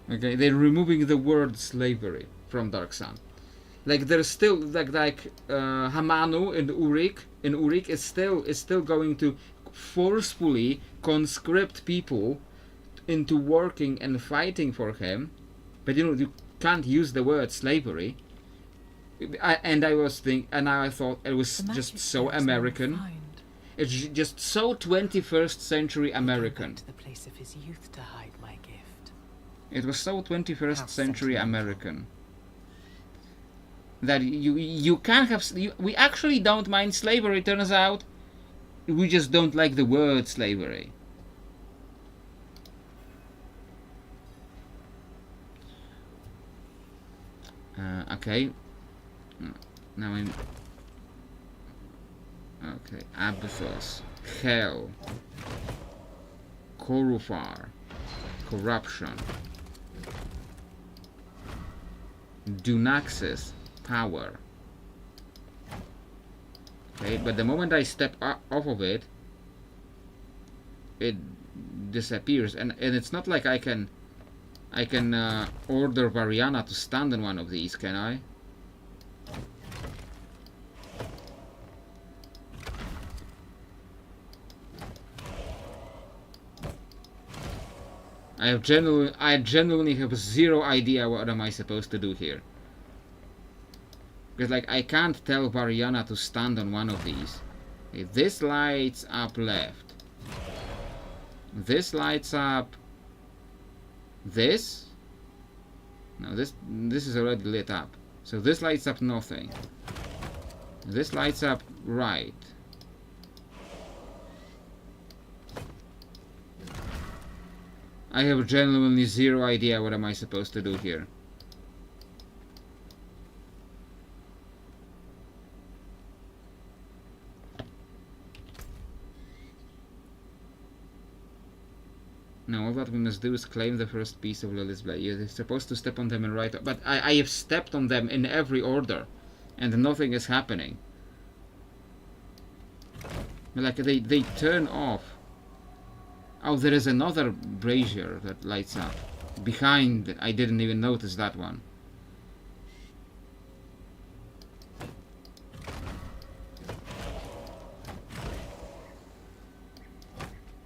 Okay, they're removing the word slavery from Dark Sun. Like there's still like Hamanu in Urik is still going to forcefully conscript people into working and fighting for him, but you know you can't use the word slavery. I thought it was just so American. It's just so 21st century American. To the place of his youth to hide my gift. It was so 21st How century sentimental. American that you can't have. We actually don't mind slavery. Turns out, we just don't like the word slavery. Okay. Now I'm. Okay, Abythos, Hell, Korufar, Corruption, Dunaxis, Power. Okay, but the moment I step off of it, it disappears, and it's not like I can order Variana to stand on one of these, can I? I genuinely have zero idea what am I supposed to do here. Because like I can't tell Variana to stand on one of these. Okay, this lights up left. This lights up this. No, this is already lit up. So this lights up nothing. This lights up right. I have genuinely zero idea what am I supposed to do here. No, all that we must do is claim the first piece of Lily's blade. You're supposed to step on them in right... But I have stepped on them in every order. And nothing is happening. Like, they turn off. Oh, there is another brazier that lights up. Behind, I didn't even notice that one.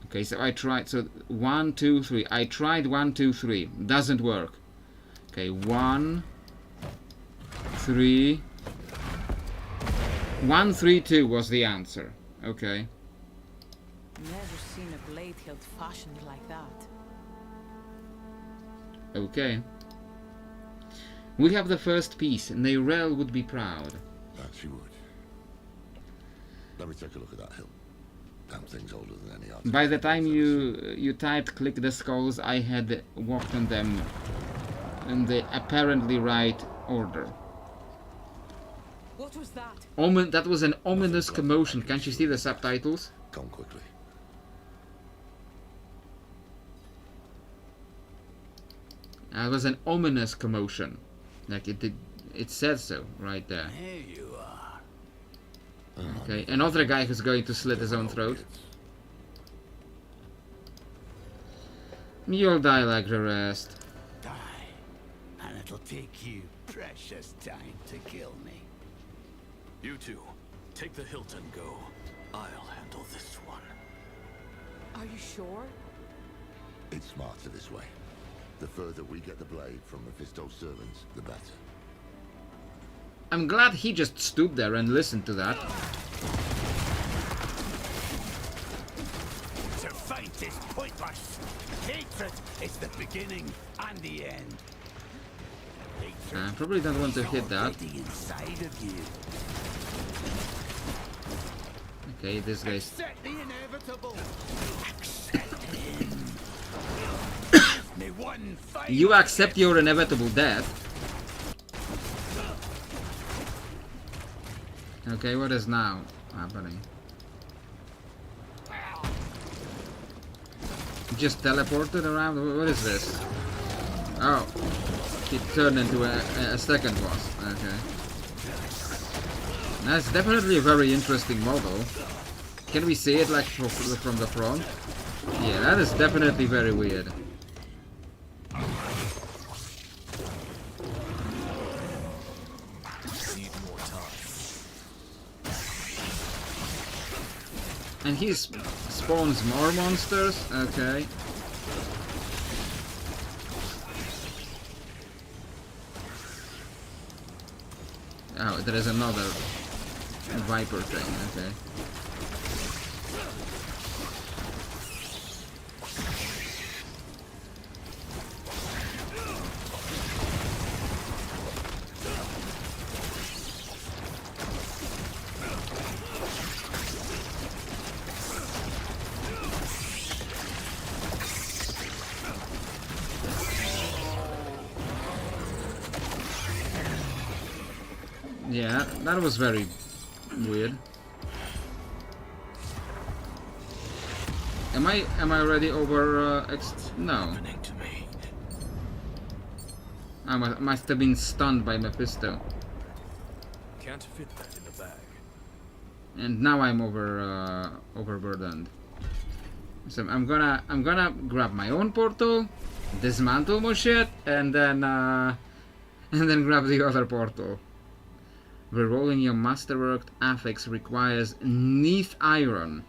Okay, so I tried, so 1, 2, 3. I tried 1, 2, 3. Doesn't work. Okay, 1, 3. 1, 3, 2 was the answer. Okay. Never seen a blade hilt fashioned like that. Okay. We have the first piece. Neyrelle would be proud. That she would. Let me take a look at that hill. Damn thing's older than any other. By the time you typed click the skulls, I had walked on them in the apparently right order. What was that? That was an ominous commotion. Can't you see the subtitles? Come quickly. It was an ominous commotion. Like it said so right there. There you are. Okay, another guy who's going to slit his own throat. You'll die like the rest. Die. And it'll take you precious time to kill me. You two, take the hilt and go. I'll handle this one. Are you sure? It's smarter this way. The further we get the blade from Mephisto's servants, the better. I'm glad he just stood there and listened to that. To fight is pointless. Hatred is the beginning and the end. I probably don't want to hit that. Already inside of you. Okay, this guy's... Accept the inevitable. Accept him. May one fight. You accept your inevitable death. Okay, what is now happening? Just teleported around? What is this? Oh, he turned into a second boss. Okay. That's definitely a very interesting model. Can we see it like from the front? Yeah, that is definitely very weird. Need more time. And he spawns more monsters? Okay. Oh, there is another Viper thing, okay. Yeah, that was very weird. Am I already over no. Happening to me. I must have been stunned by Mephisto. Can't fit that in the bag. And now I'm overburdened. So I'm gonna grab my own portal, dismantle my shit, and then grab the other portal. Rerolling your masterworked affix requires neath iron.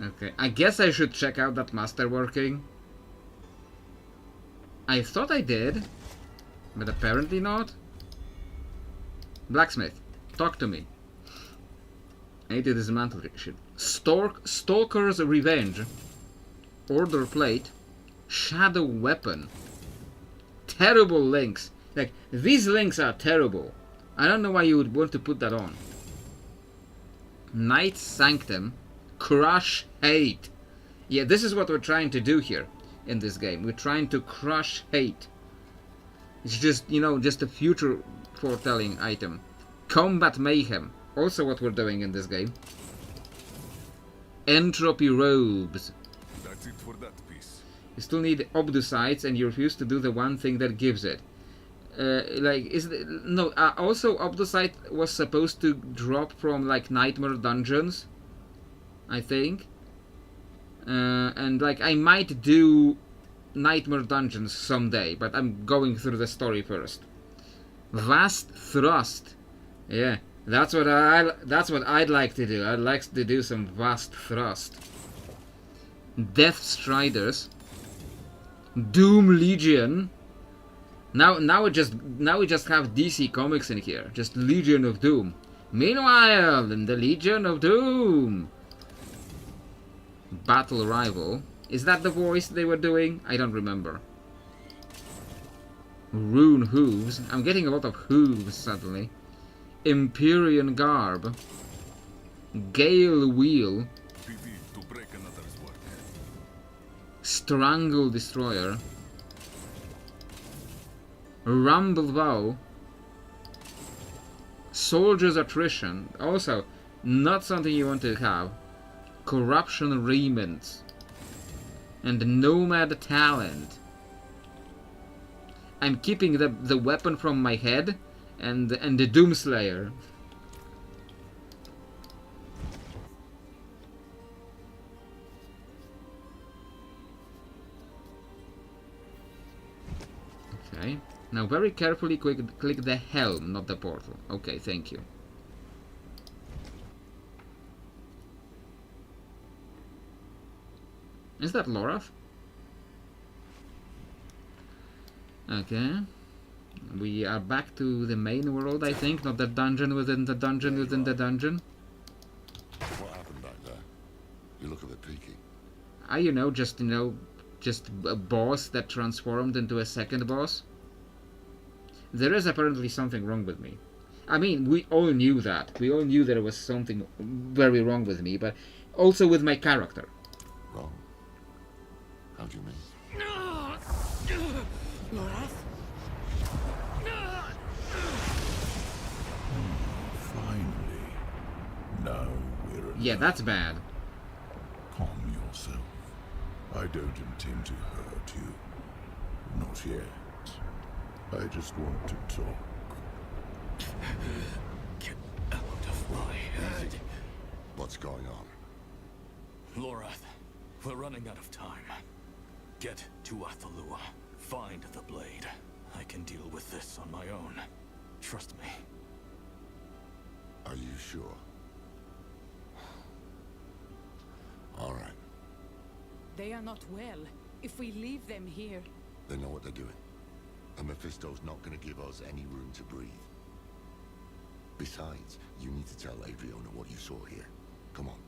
Okay, I guess I should check out that masterworking. I thought I did, but apparently not. Blacksmith, talk to me. I need to dismantle this shit. Stalker's Revenge. Order plate. Shadow weapon. Terrible links. Like, these links are terrible. I don't know why you would want to put that on. Knight Sanctum. Crush hate. Yeah, this is what we're trying to do here in this game. We're trying to crush hate. It's just, you know, just a future foretelling item. Combat Mayhem. Also what we're doing in this game. Entropy Robes. That's it for that piece. You still need Obdusites and you refuse to do the one thing that gives it. Also Obdusite was supposed to drop from like Nightmare Dungeons, I think. And like I might do Nightmare Dungeons someday, but I'm going through the story first. Vast Thrust. Yeah, that's what I'd like to do. I'd like to do some Vast Thrust. Death Striders. Doom Legion. Now we just have DC Comics in here. Just Legion of Doom. Meanwhile, in the Legion of Doom. Battle Rival. Is that the voice they were doing? I don't remember. Rune Hooves. I'm getting a lot of hooves suddenly. Empyrean Garb. Gale Wheel. To break another's work. Strangle Destroyer. Rumble Vow. Soldier's Attrition. Also, not something you want to have. Corruption Remnants. And Nomad Talent. I'm keeping the weapon from my head and the Doomslayer. Okay. Now very carefully click the helm, not the portal. Okay, thank you. Is that Lorath? Okay. We are back to the main world, I think, not the dungeon within the dungeon within the dungeon. What happened back there? You look a bit peaky. Just a boss that transformed into a second boss. There is apparently something wrong with me. I mean, we all knew that. We all knew there was something very wrong with me, but also with my character. Wrong? How do you mean? Lorath? Finally. Now we're alone. Yeah, that's bad. Calm yourself. I don't intend to hurt you. Not yet. I just want to talk. Get out of my head. What's going on? Lorath, we're running out of time. Get to Athalua. Find the blade. I can deal with this on my own. Trust me. Are you sure? All right. They are not well. If we leave them here... They know what they're doing. And Mephisto's not going to give us any room to breathe. Besides, you need to tell Adriana what you saw here. Come on.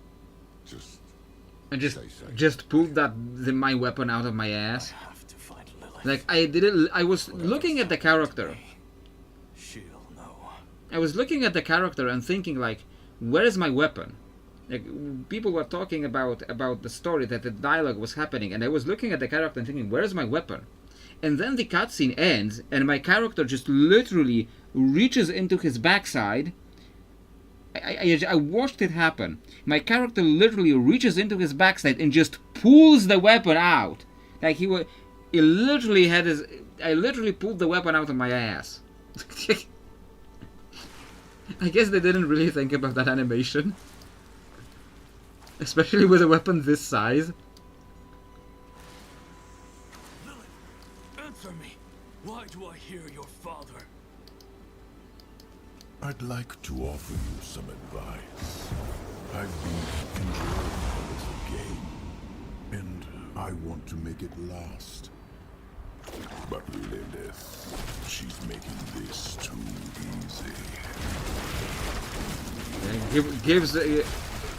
And stay safe. just pulled my weapon out of my ass. I have to find Lilith. Like I didn't. I was looking at the character. She'll know. I was looking at the character and thinking like, where is my weapon? Like people were talking about the story, that the dialogue was happening, and I was looking at the character and thinking, where is my weapon? And then the cutscene ends, and my character just literally reaches into his backside. I watched it happen. My character literally reaches into his backside and just pulls the weapon out. Like he literally had his... I literally pulled the weapon out of my ass. I guess they didn't really think about that animation. Especially with a weapon this size. Lilith, answer me. Why do I hear your father? I'd like to offer you some advice. I've been enjoying our little game, and I want to make it last. But Lilith, she's making this too easy. Gives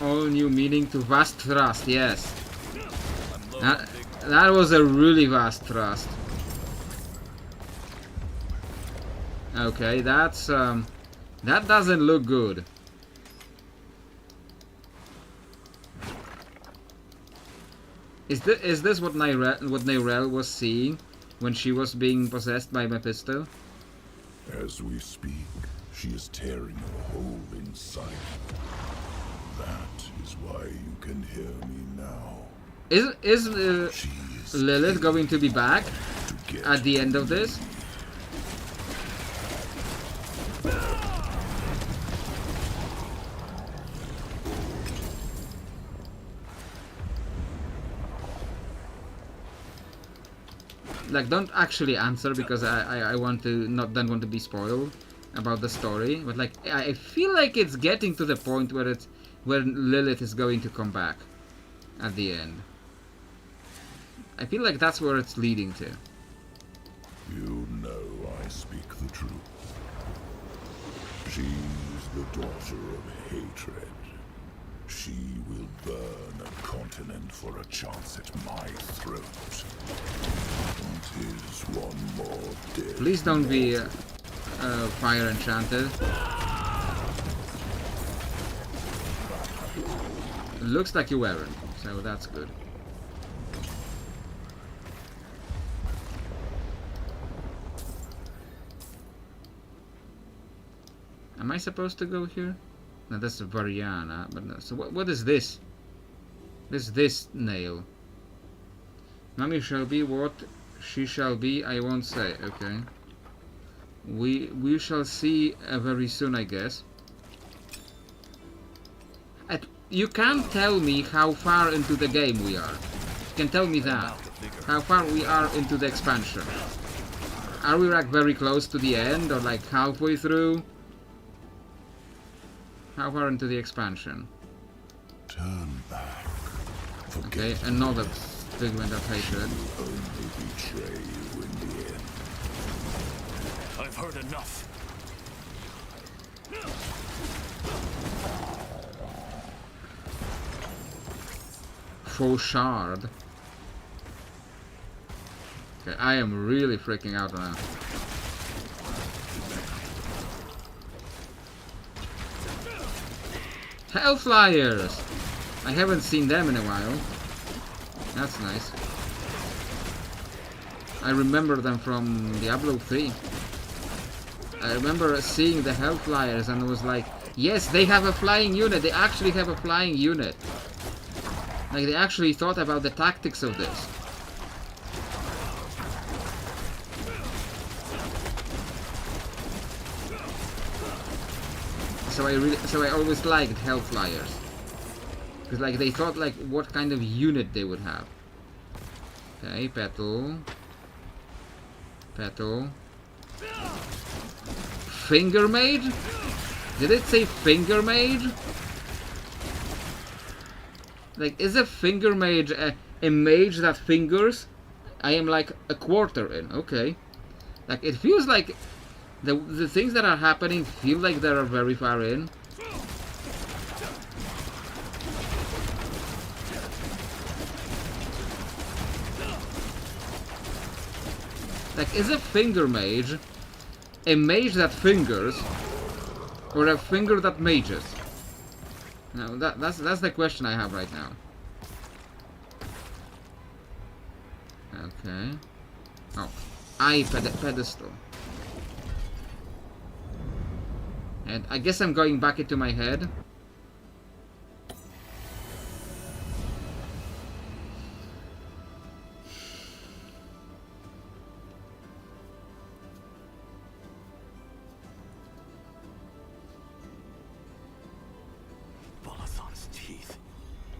all new meaning to vast thrust, yes. That was a really vast thrust. Okay, that's that doesn't look good. Is this what Nyrel was seeing when she was being possessed by Mephisto? As we speak, she is tearing a hole inside you. That is why you can hear me now. Is She is Lilith going to be back to get at the end of this? Like, don't actually answer because I want to don't want to be spoiled about the story. But like, I feel like it's getting to the point where Lilith is going to come back at the end. I feel like that's where it's leading to. You know I speak the truth. She's the daughter of hatred. She will burn a continent for a chance at my throat. And 'tis one more dead. Please don't be fire enchanted. Looks like you weren't, so that's good. Am I supposed to go here? No, that's Variana. But no. So what is this? This nail. Mummy shall be what she shall be. I won't say. Okay. We shall see very soon, I guess. You can't tell me how far into the game we are. You can tell me that. How far we are into the expansion. Are we like very close to the end or like halfway through? How far into the expansion? Turn back. Okay, another figment of hatred. Only betray you in the end. I've heard enough. Fauchard. Okay, I am really freaking out now. Hellflyers! I haven't seen them in a while. That's nice. I remember them from Diablo 3. I remember seeing the Hellflyers and was like, yes, they have a flying unit. They actually have a flying unit. Like, they actually thought about the tactics of this. So I always liked Hellflyers. Because like they thought like what kind of unit they would have. Okay, Petal. Finger Mage? Did it say Finger Mage? Like, is a Finger Mage a mage that fingers? I am like a quarter in, okay. Like, it feels like the things that are happening feel like they are very far in. Like, is a finger mage a mage that fingers or a finger that mages? No, that's the question I have right now. Okay. Oh, pedestal. And I guess I'm going back into my head. Balathon's teeth.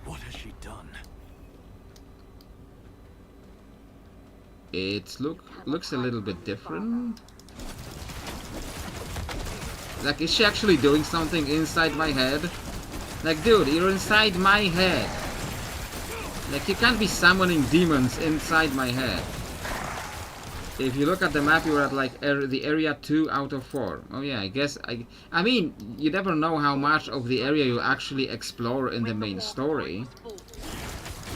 What has she done? It looks a little bit different. Like, is she actually doing something inside my head? Like, dude, you're inside my head. Like, you can't be summoning demons inside my head. If you look at the map, you're at, like, the area 2 out of 4. Oh, yeah, I guess... I mean, you never know how much of the area you actually explore in the main story.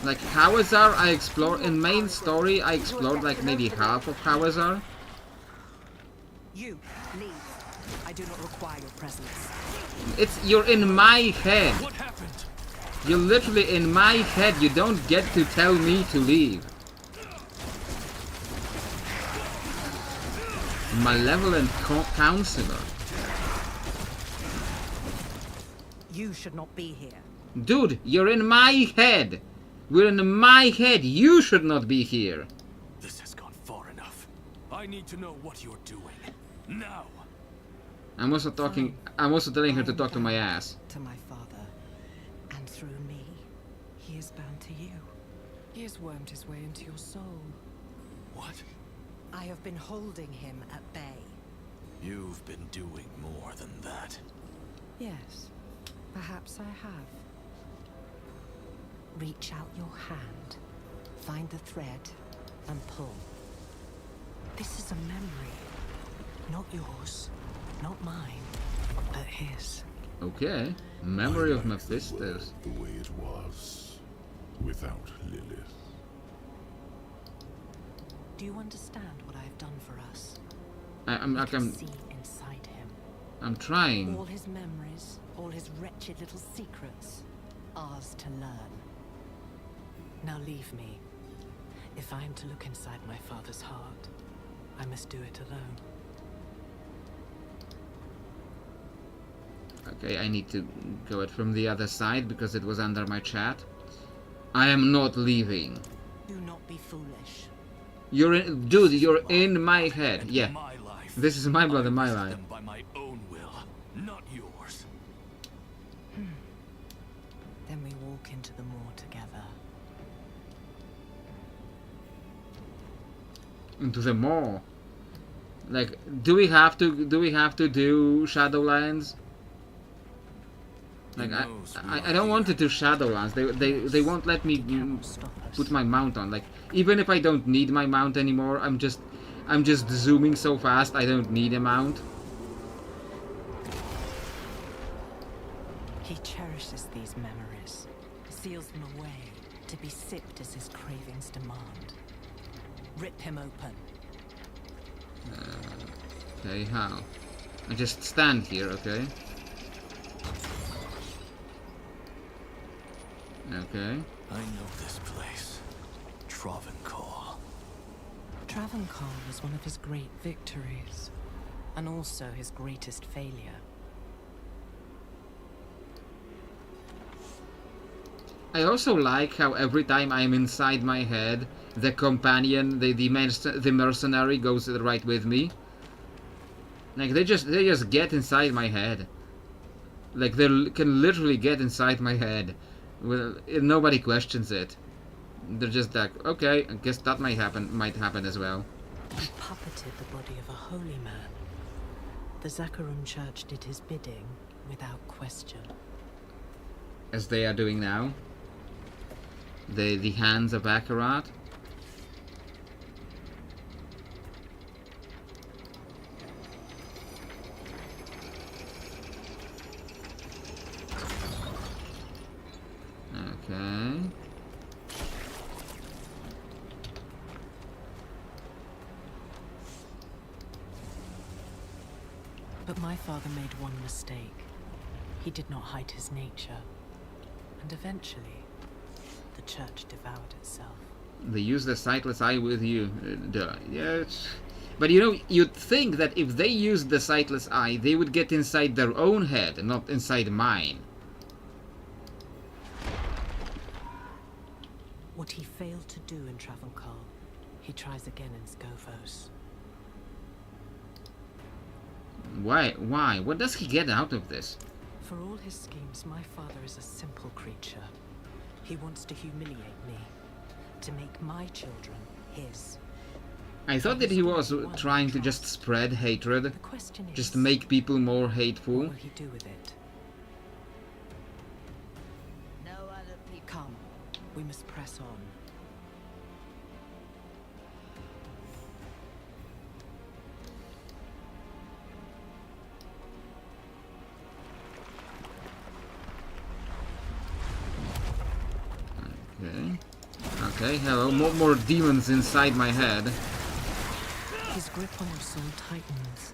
Like, Hawazar, I explore... In main story, I explored, like, maybe half of Hawazar. You, leave. I do not require your presence. You're in my head. What happened? You're literally in my head. You don't get to tell me to leave. Malevolent counselor. You should not be here. Dude, you're in my head. We're in my head. You should not be here. This has gone far enough. I need to know what you're doing. Now! I'm also talking. I'm also telling her to talk to my ass. To my father. And through me, he is bound to you. He has wormed his way into your soul. What? I have been holding him at bay. You've been doing more than that. Yes, perhaps I have. Reach out your hand, find the thread, and pull. This is a memory. Not yours, not mine, but his. Okay. Memory of I like the Mephistos. world the way it was, without Lilith. Do you understand what I have done for us? I'm You can see inside him. I'm trying. All his memories, all his wretched little secrets, ours to learn. Now leave me. If I am to look inside my father's heart, I must do it alone. Okay, I need to go it from the other side because it was under my chat. I am not leaving. Do not be foolish. You're in, dude. You're in my head. And Yeah. my life. This is my blood and my I life. them by my own will, not yours. Then we walk into the moor together. Into the mall. Like, do we have to do Shadowlands? Like, I don't want to do Shadowlands. They won't let me put my mount on. Like, even if I don't need my mount anymore, I'm just zooming so fast I don't need a mount. He cherishes these memories, seals them away to be sipped as his cravings demand. Rip him open. Okay, how? I just stand here, okay? Okay. I know this place. Travancore. Travancore was one of his great victories, and also his greatest failure. I also like how every time I'm inside my head, the companion, the mercenary goes right with me. Like they just get inside my head. Like they can literally get inside my head. Well, nobody questions it. They're just like, okay, I guess that might happen as well. He puppeted the body of a holy man. The Zakharum Church did his bidding without question. As they are doing now. The hands of Akarat. Okay. But my father made one mistake. He did not hide his nature. And eventually, the church devoured itself. They use the sightless eye with you. Yeah, but you know, you'd think that if they used the sightless eye, they would get inside their own head, not inside mine. What he failed to do in Travancore, he tries again in Skovos. Why? Why? What does he get out of this? For all his schemes, my father is a simple creature. He wants to humiliate me, to make my children his. I thought that he was trying to just spread hatred, The question is, just make people more what hateful. will he do with it? No other people. Come, we must press on. Okay. Okay, hello, more demons inside my head. His grip on your soul tightens,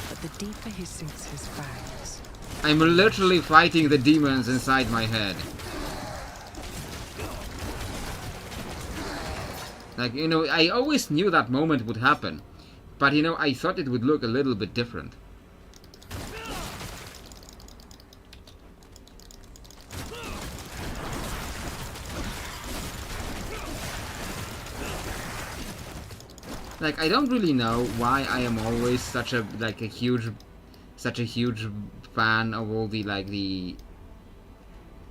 but the deeper he sinks his fangs, I'm literally fighting the demons inside my head. Like, you know, I always knew that moment would happen, but, you know, I thought it would look a little bit different. Like, I don't really know why I am always such a huge fan of all the the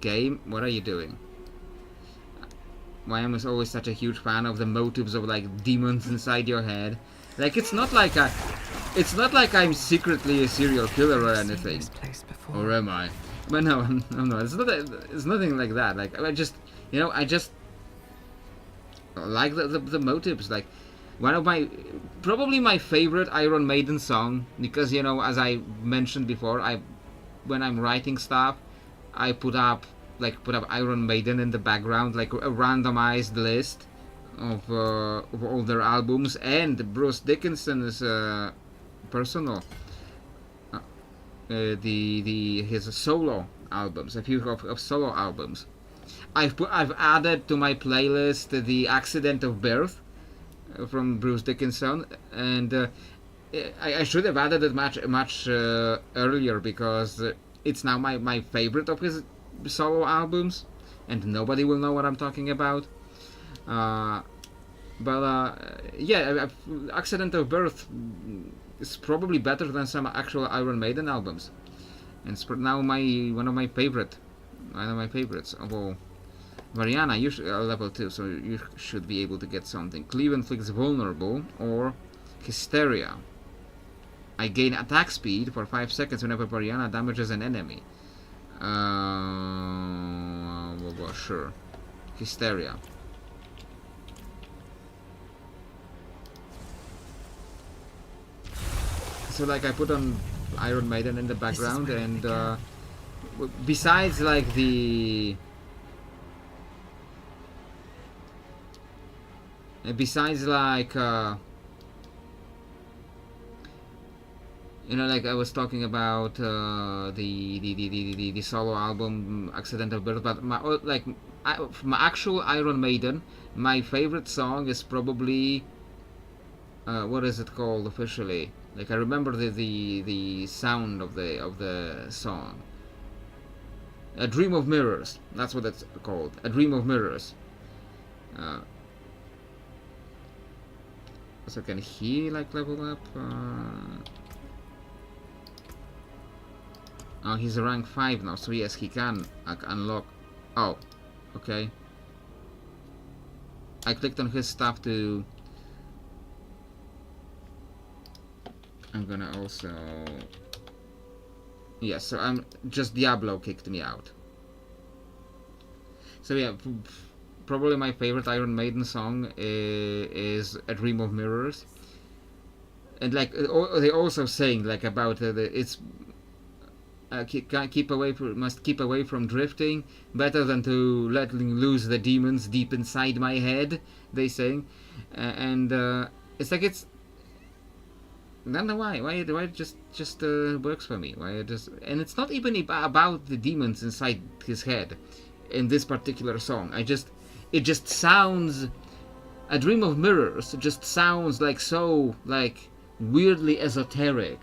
game. What are you doing? Why am I always such a huge fan of the motives of like demons inside your head? Like, it's not like I'm secretly a serial killer or anything. Or am I? But no, no, it's not. It's nothing like that. Like, I just, you know, I just like the motives. Like, one of probably my favorite Iron Maiden song, because, you know, as I mentioned before, when I'm writing stuff, I put up Iron Maiden in the background, like a randomized list of all their albums, and Bruce Dickinson's personal his solo albums, a few of solo albums. I've added to my playlist the Accident of Birth from Bruce Dickinson, and I should have added it much earlier, because it's now my favorite of his solo albums, and nobody will know what I'm talking about. Yeah, Accident of Birth is probably better than some actual Iron Maiden albums, and it's now one of my favorites of all. Mariana, you level 2, so you should be able to get something. Cleave inflicts vulnerable, or Hysteria. I gain attack speed for 5 seconds whenever Mariana damages an enemy. Well, sure. Hysteria. So, like, I put on Iron Maiden in the background, and besides, like, you know, like I was talking about the solo album Accident of Birth, but my actual Iron Maiden, my favorite song is probably what is it called officially? Like, I remember the sound of the song. A Dream of Mirrors. That's what it's called. A Dream of Mirrors. So can he like level up? Oh, he's a rank 5 now, so yes, he can unlock. Oh, okay. I clicked on his stuff to. I'm gonna also. Yes, so I'm just Diablo kicked me out. So yeah, probably my favorite Iron Maiden song is A Dream of Mirrors, and like they also saying like about it's must keep away from drifting, better than to letting loose the demons deep inside my head. They saying, and it's like it's. I don't know why it just works for me. Why it just, and it's not even about the demons inside his head in this particular song. It just sounds. A Dream of Mirrors just sounds like so like weirdly esoteric.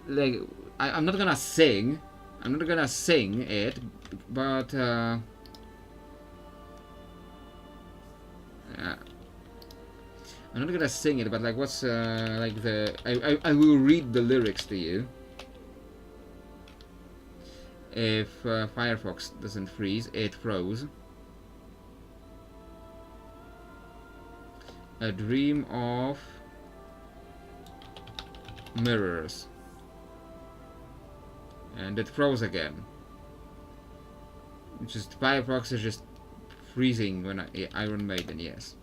Like I'm not gonna sing it, but I'm not gonna sing it, but like what's like the I will read the lyrics to you if Firefox doesn't freeze. It froze. A Dream of Mirrors, and it froze again. Just Firefox is just freezing when Iron Maiden, yes.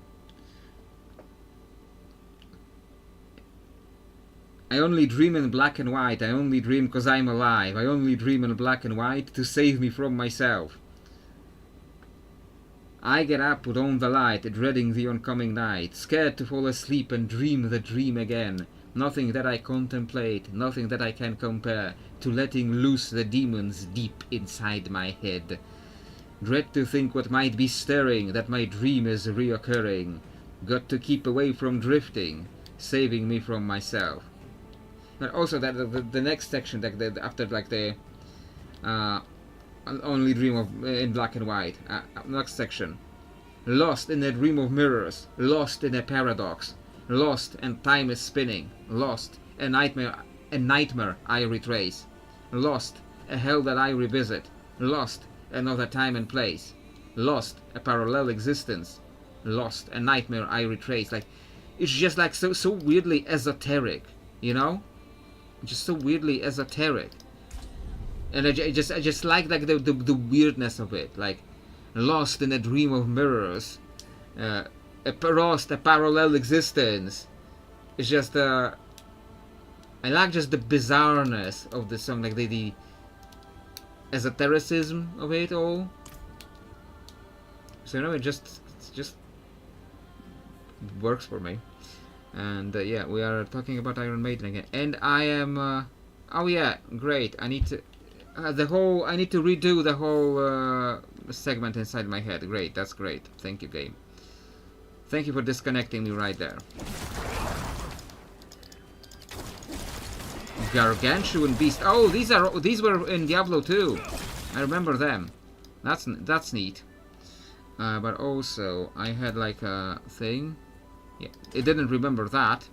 I only dream in black and white. I only dream 'cause I'm alive. I only dream in black and white to save me from myself. I get up, put on the light, dreading the oncoming night, scared to fall asleep and dream the dream again. Nothing that I contemplate, nothing that I can compare to letting loose the demons deep inside my head. Dread to think what might be stirring, that my dream is reoccurring. Got to keep away from drifting, saving me from myself. But also that the next section, like after like the only dream of in black and white. Next section. Lost in a dream of mirrors, lost in a paradox, lost and time is spinning, lost a nightmare I retrace, lost a hell that I revisit, lost another time and place, lost a parallel existence, lost a nightmare I retrace. Like, it's just like so weirdly esoteric, you know, just so weirdly esoteric. And I just like the weirdness of it, like lost in a dream of mirrors, lost a parallel existence. It's just I like just the bizarreness of the song, like the esotericism of it all. So you know, it just works for me. And yeah, we are talking about Iron Maiden again, and I am. Oh yeah, great. I need to. I need to redo the whole segment inside my head. Great, that's great. Thank you, game. Thank you for disconnecting me right there. Gargantuan beast. Oh, these were in Diablo 2. I remember them. That's neat. But also I had like a thing. Yeah, it didn't remember that.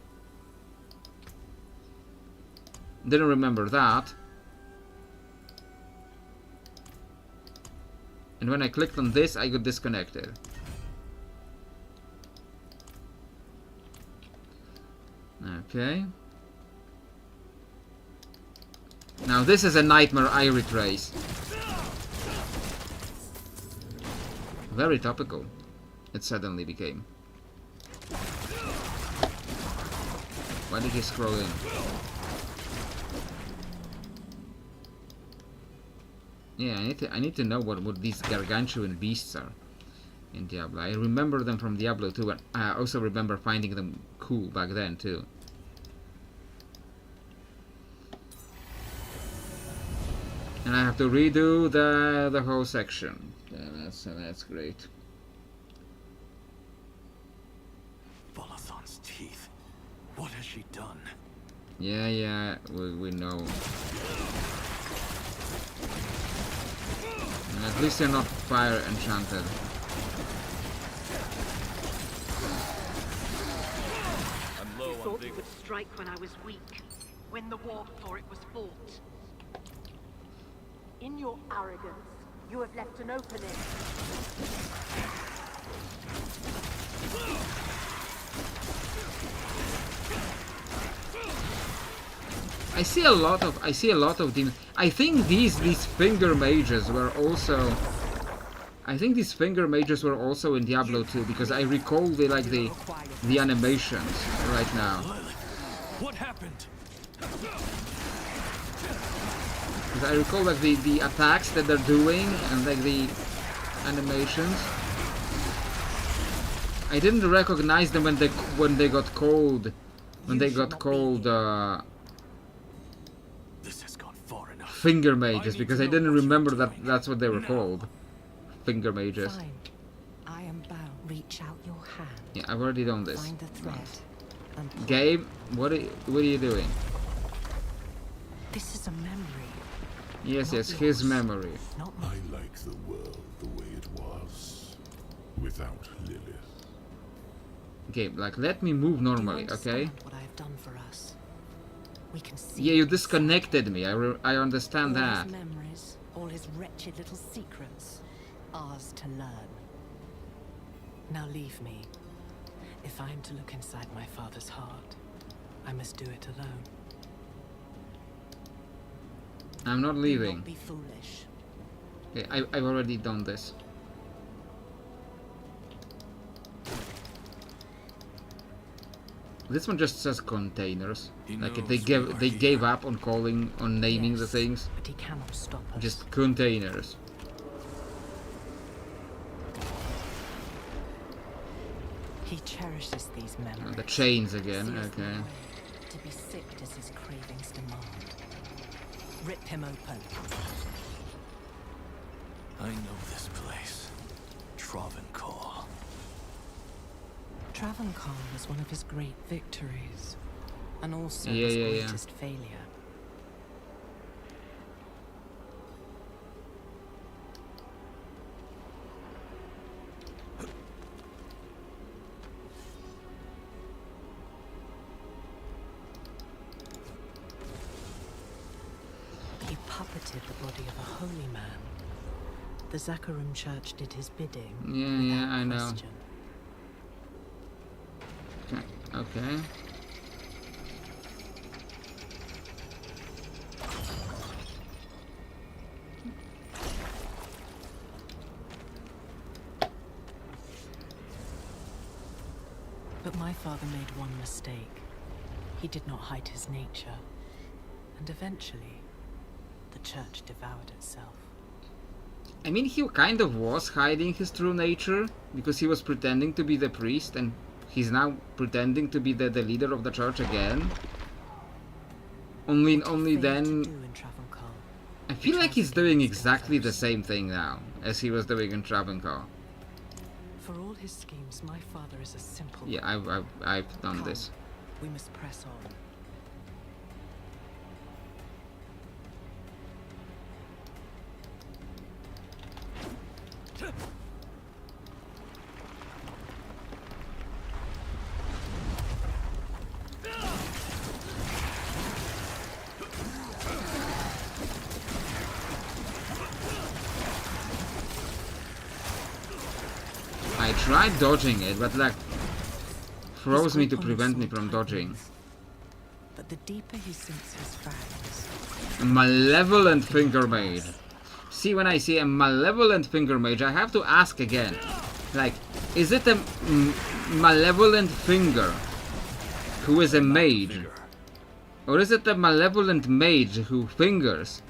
Didn't remember that. And when I clicked on this, I got disconnected. Okay. Now this is a nightmare I retrace. Very topical. It suddenly became. Why did he scroll in? Yeah, I need to know what these gargantuan beasts are in Diablo. I remember them from Diablo 2, and I also remember finding them cool back then too. And I have to redo the whole section. Yeah, that's great. Volathon's teeth. What has she done? Yeah, we know. And at least they're not fire enchanted. I'm low You on thought vigor. you would strike when I was weak, when the war before it was fought. In your arrogance, you have left an opening. I see a lot of demons. I think these finger mages were also. I think these finger mages were also in Diablo 2 because I recall the animations right now. What happened? Because I recall like the attacks that they're doing and like the animations. I didn't recognize them when they got called. When they got called. This has gone far enough. Finger mages, because I didn't remember that's what they were called. Finger mages. Fine. I am bound. Reach out your hand. Yeah, I've already done this. Find the thread. And pull. Gabe, what are you doing? This is a memory. Yes, Not yes, his yours. memory. Not I like the world the way it was, without Lilith. Gabe, like, let me move normally, Do you okay? understand what I have done for us? We can see. Yeah, you it. disconnected me. I understand all that. his memories, all his wretched little secrets, ours to learn. Now leave me. If I am to look inside my father's heart, I must do it alone. I'm not Do leaving. not be foolish. Okay, I've already done this. This one just says containers. He Like knows they we are gave here. up on naming the Yes, things. but he cannot stop us. Just containers. He cherishes these memories. The chains again. Seals them Okay. away, to be sipped as his cravings demand. Rip him open. I know this place. Travancore. Travancore was one of his great victories, and also Yeah, his yeah, yeah. greatest failure. He puppeted the body of a holy man. The Zakharum Church did his bidding. Yeah, without I know. question. Okay. But my father made one mistake. He did not hide his nature. And eventually, the church devoured itself. I mean, he kind of was hiding his true nature, because he was pretending to be the priest, and he's now pretending to be the leader of the church again. Only What he failed then... to do in Travancore, I feel like he's doing exactly the same thing now, as he was doing in Travancore. For all his schemes, my father is a simple... Yeah, I've done Come, this. we must press on. I tried dodging it, but like froze me to His grip on the prevent me sword from dodging. tightens, but the deeper he sinks his fangs, A malevolent finger mage. See, when I see a malevolent finger mage, I have to ask again. Like, is it a malevolent finger who is a mage? Or is it a malevolent mage who fingers?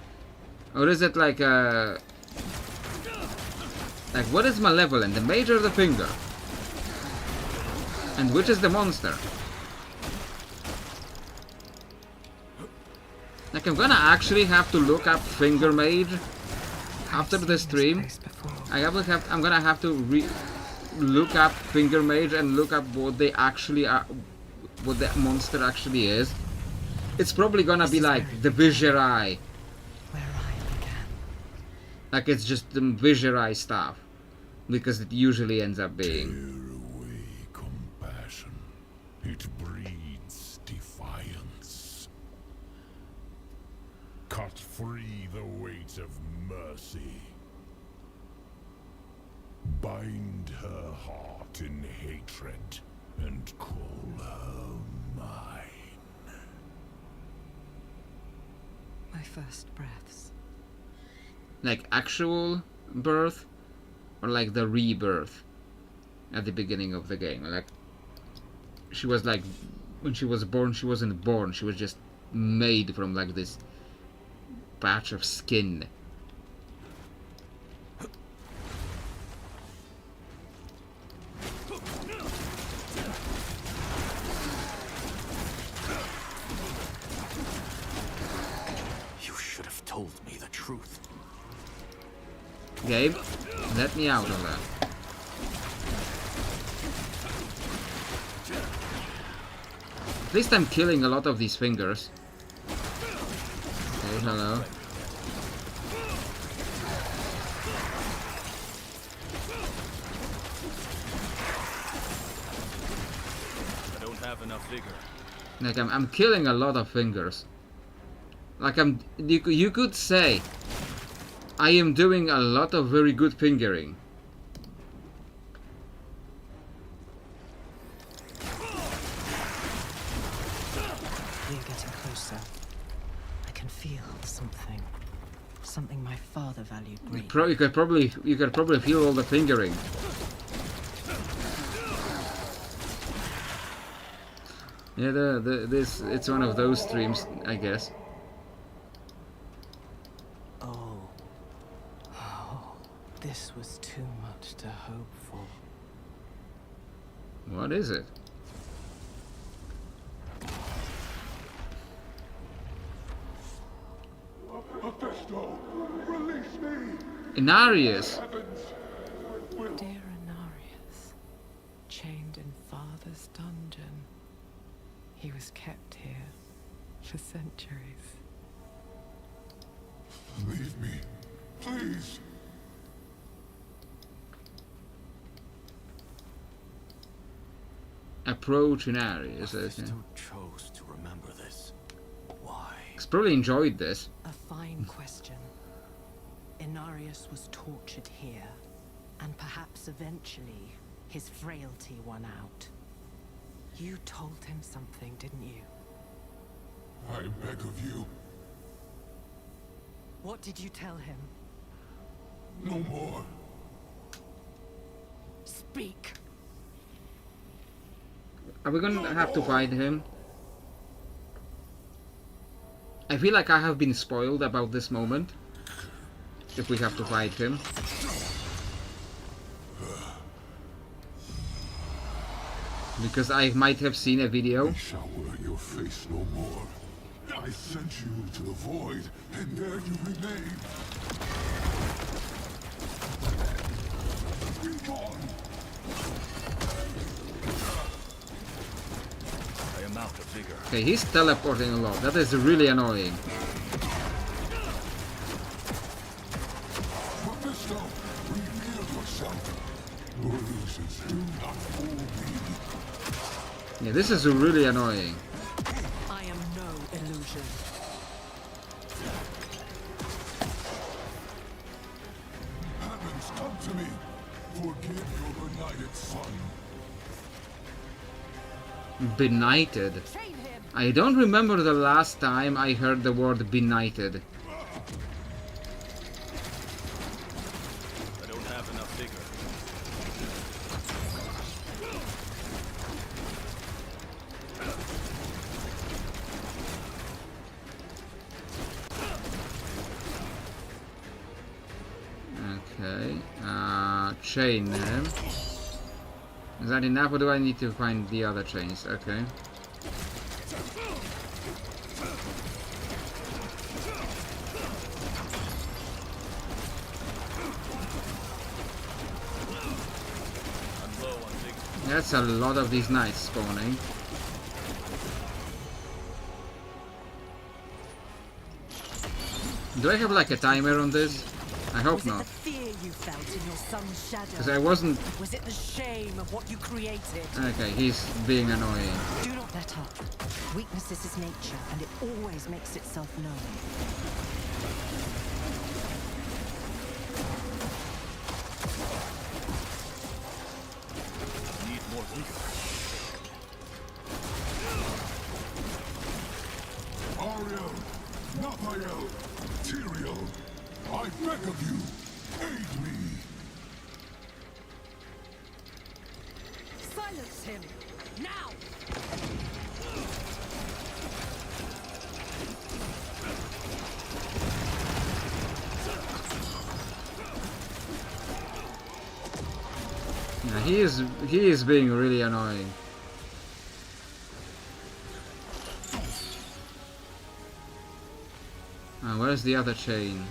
Or is it like a... Like, what is malevolent? The mage or the finger? And which is the monster? Like, I'm gonna actually have to look up finger mage after the stream. I'm gonna have to look up finger mage and look up what they actually are, what the monster actually is. It's probably gonna be like the Viserai. where I began. Like, it's just the Viserai stuff, because it usually ends up being. Tear away compassion. It breeds defiance. Cut free the weight of mercy. Bind her heart in hatred and call her mine. My first breaths. Like actual birth, or like the rebirth at the beginning of the game. Like, she was like, when she was born, she wasn't born, she was just made from like this patch of skin. You should have told me the truth. Gabe, let me out of that. At least I'm killing a lot of these fingers. Okay, hello. I don't have enough vigor. Like, I'm killing a lot of fingers. Like, you could say I am doing a lot of very good fingering. We're getting closer. I can feel something. Something my father valued greatly. You could probably feel all the fingering. Yeah, it's one of those streams, I guess. Oh. Oh. This was too much to hope for. What is it? Inarius. Dear Anarius, chained in Father's dungeon. He was kept here for centuries. Leave me, please. Approach Inarius. Okay. Mephisto chose to remember this. Why? He's probably enjoyed this. A fine question. Inarius was tortured here, and perhaps eventually his frailty won out. You told him something, didn't you? I beg of you, What did you tell him? no more. Speak! Are we gonna have to fight him? I feel like I have been spoiled about this moment. If we have to fight him. Because I might have seen a video. I shall wear your face no more. I sent you to the void, and there you remain. Be gone. I am out of vigor. Okay, he's teleporting a lot. That is really annoying. Mephisto, reveal yourself. Your illusions do not fool me. Yeah, this is really annoying. I am no illusion. Heavens, come to me. Forgive your benighted son. Benighted. Chain him! I don't remember the last time I heard the word benighted. I don't have enough vigor. Okay. Chain him. Is that enough, or do I need to find the other chains? Okay. I'm low on vigor. That's a lot of these knights spawning. Do I have like a timer on this? I hope Was it not. the fear you felt in your son's Because shadow? I wasn't... Was it the shame of what you created? Okay, he's being annoying. Do not let up. Weakness is his nature, and it always makes itself known. Need more vigor. Ariel, Naphael, Tyrael, I beg of you, aid me. Silence him! Now! Yeah, he is being really annoying. Where's the other chain?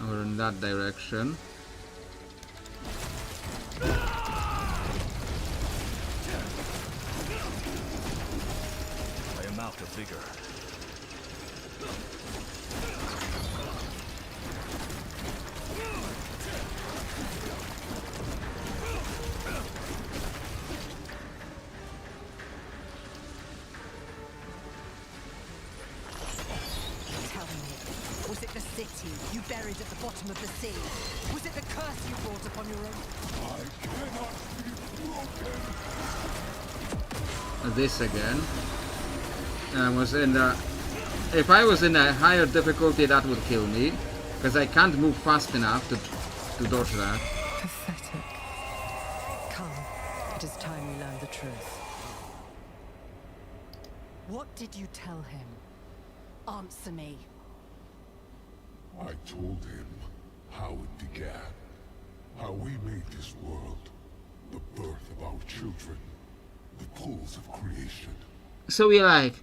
Over in that direction. I am out of vigor. Tell me, was it the city you buried at the bottom of the sea? Was it the curse you brought upon your own? I cannot be broken. This again. Was in the... If I was in a higher difficulty, that would kill me. Because I can't move fast enough to dodge that. Pathetic. Come, it is time we learn the truth. What did you tell him? Answer me. I told him how it began, how we made this world, the birth of our children, the pulls of creation. So we like...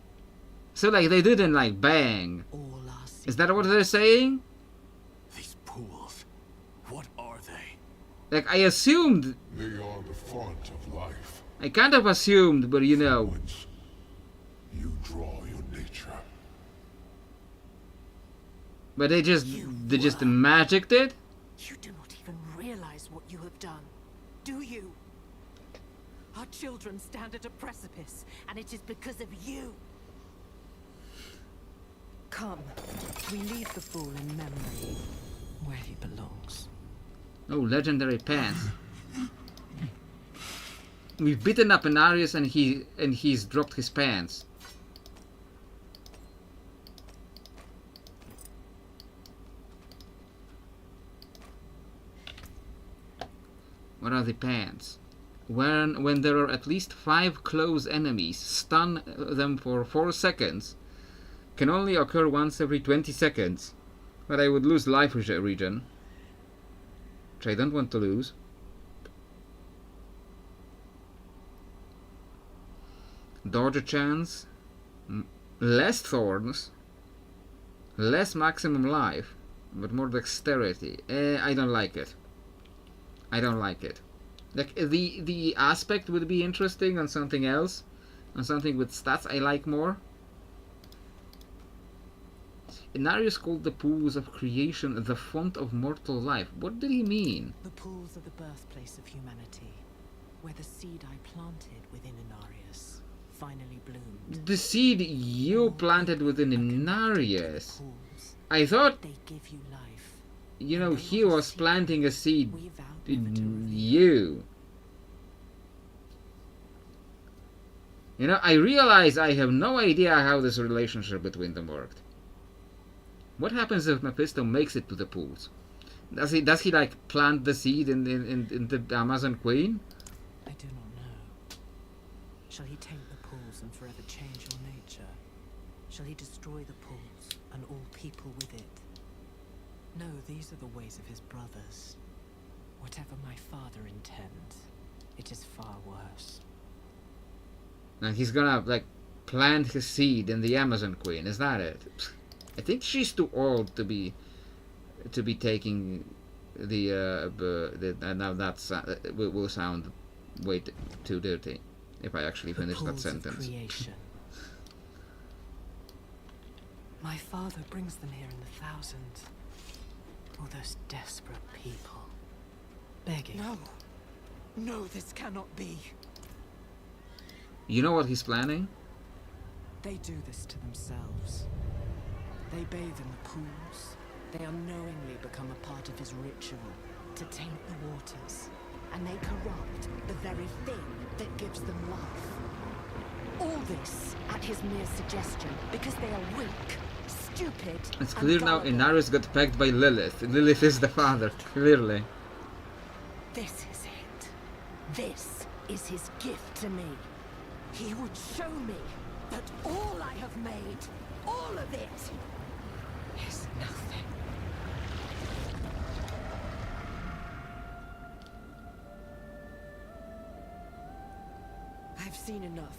So like they didn't like bang. All our Is that what they're saying? These pools. What are they? Like, I assumed... They are the font of life. I kind of assumed, but you know... Whence you draw your nature. But they just magicked it? You do not even realize what you have done, do you? Our children stand at a precipice, and it is because of you. Come, we leave the fool in memory, where he belongs. Oh, legendary pants. We've beaten up Inarius and he's dropped his pants. What are the pants? When there are at least 5 close enemies, stun them for 4 seconds. Can only occur once every 20 seconds. But I would lose life regen. Which I don't want to lose. Dodge chance. Less thorns. Less maximum life. But more dexterity. I don't like it. I don't like it. Like, the aspect would be interesting on something else. On something with stats I like more. Inarius called the pools of creation the font of mortal life. What did he mean? The pools are the birthplace of humanity, where the seed I planted within Inarius finally bloomed. The seed you planted within Inarius? Pools, I thought, they give you life. you know, he was planting a seed We vowed never to in reveal. you. You know, I realize I have no idea how this relationship between them worked. What happens if Mephisto makes it to the pools? Does he like plant the seed in the Amazon Queen? I do not know. Shall he taint the pools and forever change your nature? Shall he destroy the pools and all people with it? No, these are the ways of his brothers. Whatever my father intends, it is far worse. And he's gonna like plant his seed in the Amazon Queen. Is that it? I think she's too old to be taking the now that's will sound way too dirty if I actually finish that sentence. Creation. My father brings them here in the thousands. All those desperate people, begging. No. No, this cannot be. You know what he's planning? They do this to themselves. They bathe in the pools. They unknowingly become a part of his ritual to taint the waters. And they corrupt the very thing that gives them life. All this at his mere suggestion because they are weak, stupid. It's and clear now gullible. Inarius got pegged by Lilith. Lilith is the father, clearly. This is it. This is his gift to me. He would show me that all I have made, all of it, is nothing. I've seen enough.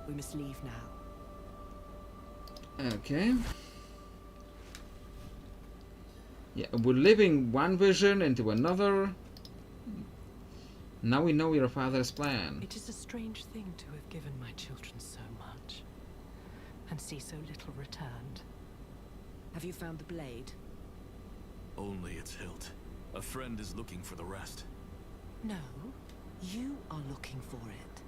We must leave now. Okay. Yeah, we're living one vision into another. Now we know your father's plan. It is a strange thing to have given my children so much, and see so little returned. Have you found the blade? Only its hilt. A friend is looking for the rest. No, you are looking for it.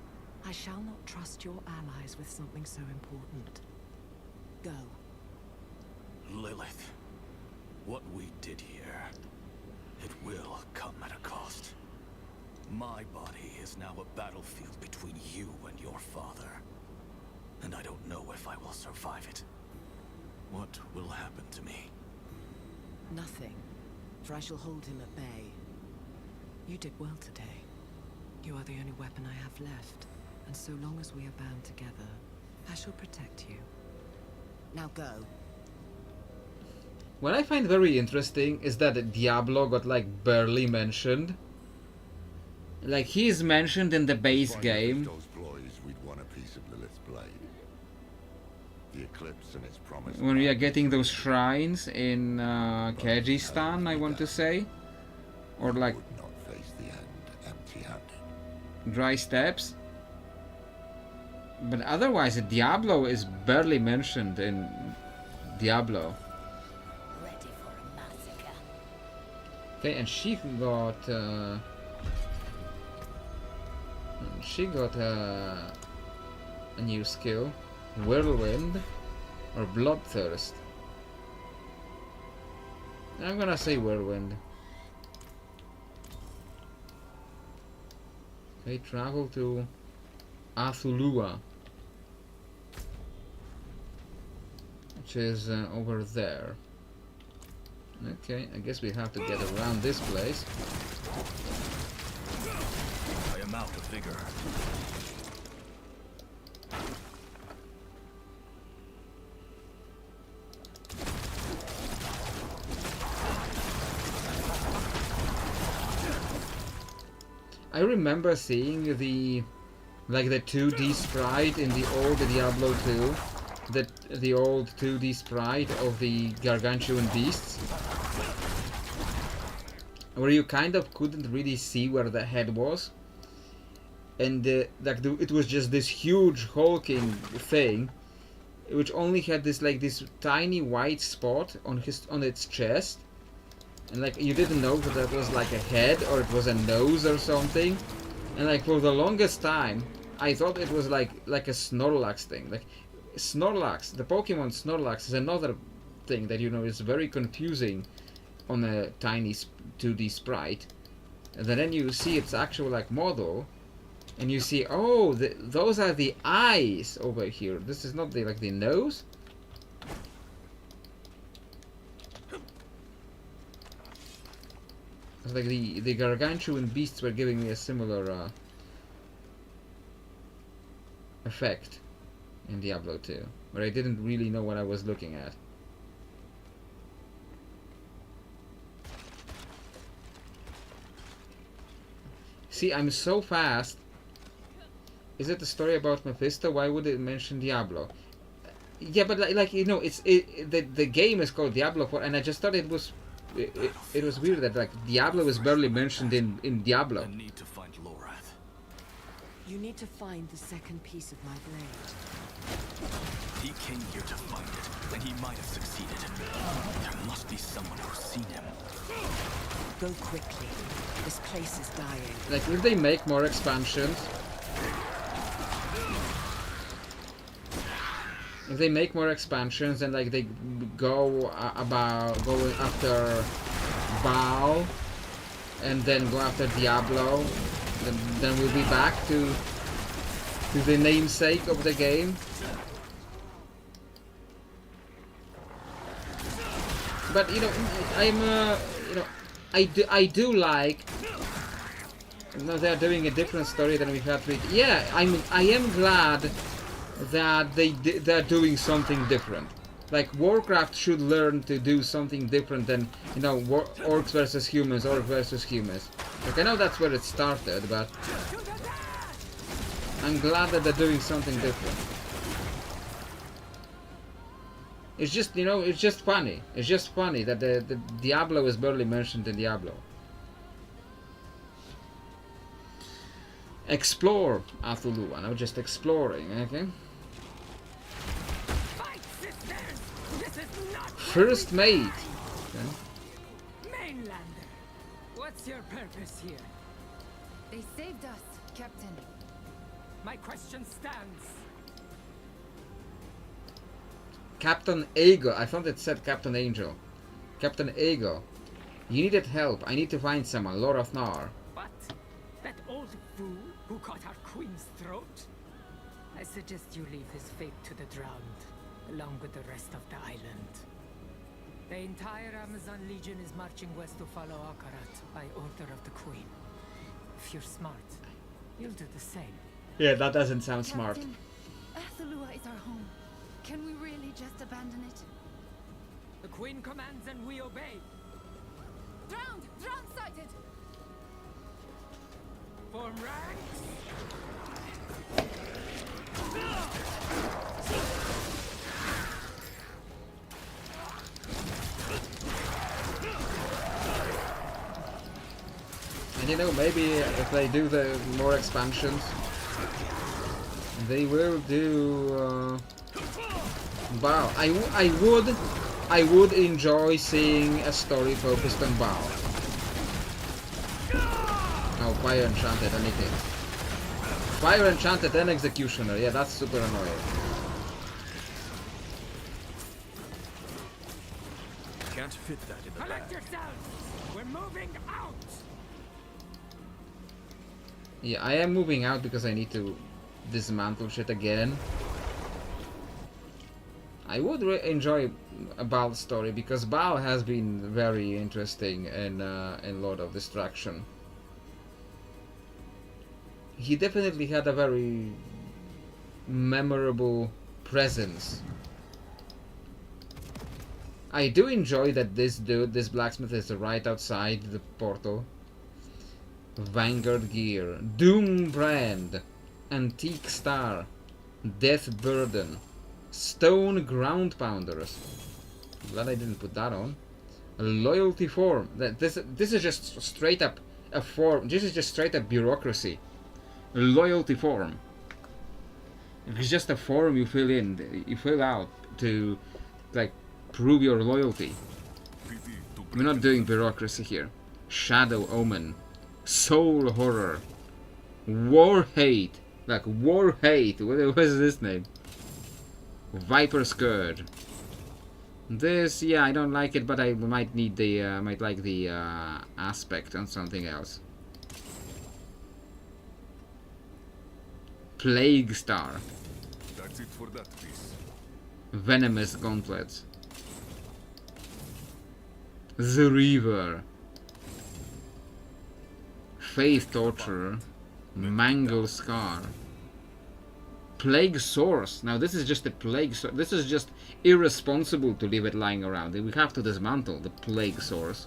I shall not trust your allies with something so important. Go. Lilith, what we did here, it will come at a cost. My body is now a battlefield between you and your father. And I don't know if I will survive it. What will happen to me? Nothing, for I shall hold him at bay. You did well today. You are the only weapon I have left, and so long as we are bound together, I shall protect you. Now go. What I find very interesting is that Diablo got like barely mentioned. Like he's mentioned in the base Find game. Mephisto's ploys, we'd want a piece of Lilith's blade. The eclipse and its promise. When we are getting those shrines in Kyrgyzstan, I want to say, or like Would not face the end empty-handed. dry steppes. But otherwise, Diablo is barely mentioned in Diablo. Ready for a massacre. Okay, and she got a new skill, Whirlwind or Bloodthirst. I'm gonna say Whirlwind. Okay, travel to Athulua, which is over there. Okay, I guess we have to get around this place. I am out of vigor. I remember seeing the 2D sprite in the old Diablo 2, the old 2D sprite of the gargantuan beasts, where you kind of couldn't really see where the head was, and it was just this huge hulking thing, which only had this tiny white spot on its chest. And you didn't know that that was like a head or it was a nose or something. And for the longest time I thought it was like a Snorlax thing. Snorlax, the Pokemon Snorlax is another thing that is very confusing on a tiny 2D sprite. And then you see its actual model, and you see, oh, those are the eyes over here. This is not the nose. It's like the gargantuan beasts were giving me a similar effect in Diablo 2, where I didn't really know what I was looking at. See, I'm so fast. Is it a story about Mephisto? Why would it mention Diablo? Yeah, but the game is called Diablo 4, and I just thought it was weird that Diablo is barely mentioned in Diablo. I need to find Lorath. You need to find the second piece of my blade. He came here to find it, and he might have succeeded. There must be someone who's seen him. Go quickly. This place is dying. If they make more expansions, and they go going after Baal, and then go after Diablo, then we'll be back to the namesake of the game. But I do like. They're doing a different story than we had with. Yeah, I am glad that they're doing something different. Warcraft should learn to do something different than orcs versus humans, orc versus humans. I know that's where it started, but I'm glad that they're doing something different. It's just it's just funny. It's just funny that the Diablo is barely mentioned in Diablo. Explore Athulua. Now just exploring, okay? First mate. Okay. Mainlander, what's your purpose here? They saved us, Captain. My question stands. Captain Ago. I thought it said Captain Angel. Captain Ago. You needed help. I need to find someone. Lord of Nar. What? That old fool who cut our queen's throat? I suggest you leave his fate to the drowned, along with the rest of the island. The entire Amazon Legion is marching west to follow Akarat by order of the Queen. If you're smart, you'll do the same. Yeah, that doesn't sound smart. Captain, Athulua is our home. Can we really just abandon it? The Queen commands and we obey. Drowned! Drowned sighted! Form ranks! And you know, maybe if they do the more expansions, they will do Baal. I would enjoy seeing a story focused on Baal. Oh, Fire Enchanted, anything. Fire Enchanted and Executioner, yeah, that's super annoying. Can't fit that in the bag. Collect yourselves! We're moving out! Yeah, I am moving out because I need to dismantle shit again. I would enjoy a Baal story because Baal has been very interesting in Lord of Destruction. He definitely had a very memorable presence. I do enjoy that this dude, this blacksmith, is right outside the portal. Vanguard Gear, Doom Brand, Antique Star, Death Burden, Stone Ground Pounders. Glad I didn't put that on. A Loyalty Form. This is just straight up a form. This is just straight up bureaucracy. A Loyalty Form. It's just a form you fill out to like prove your loyalty. We're not doing bureaucracy here. Shadow Omen, Soul Horror, War Hate. Like War Hate. What is this name? Viper Scourge. This, yeah, I don't like it, but I might need the might like the aspect on something else. Plague Star. That's it for that piece. Venomous Gauntlets. The Reaver. Faith Torturer. Mangle Scar. Plague Source. Now this is just a Plague Source. This is just irresponsible to leave it lying around. We have to dismantle the Plague Source.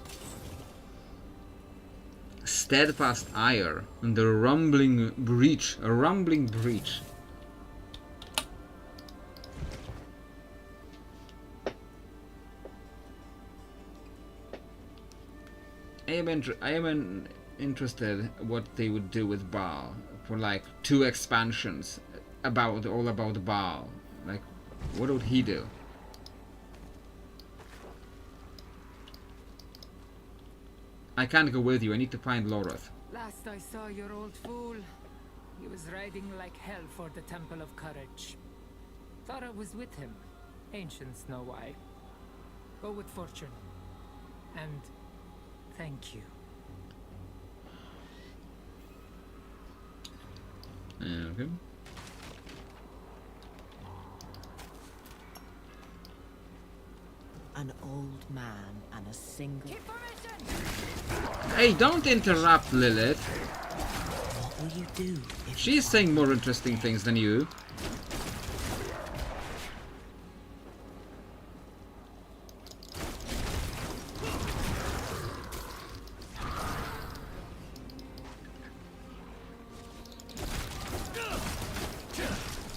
Steadfast Ire. And the Rumbling Breach. A Rumbling Breach. I am interested what they would do with Baal for like 2 expansions all about Baal. Like, what would he do? I can't go with you. I need to find Loreth. Last I saw your old fool, he was riding like hell for the Temple of Courage. Thought I was with him. Ancients know why. Go with fortune. And thank you. Okay. An old man and a single... Hey, don't interrupt, Lilith. What will you do if... She's saying more interesting things than you.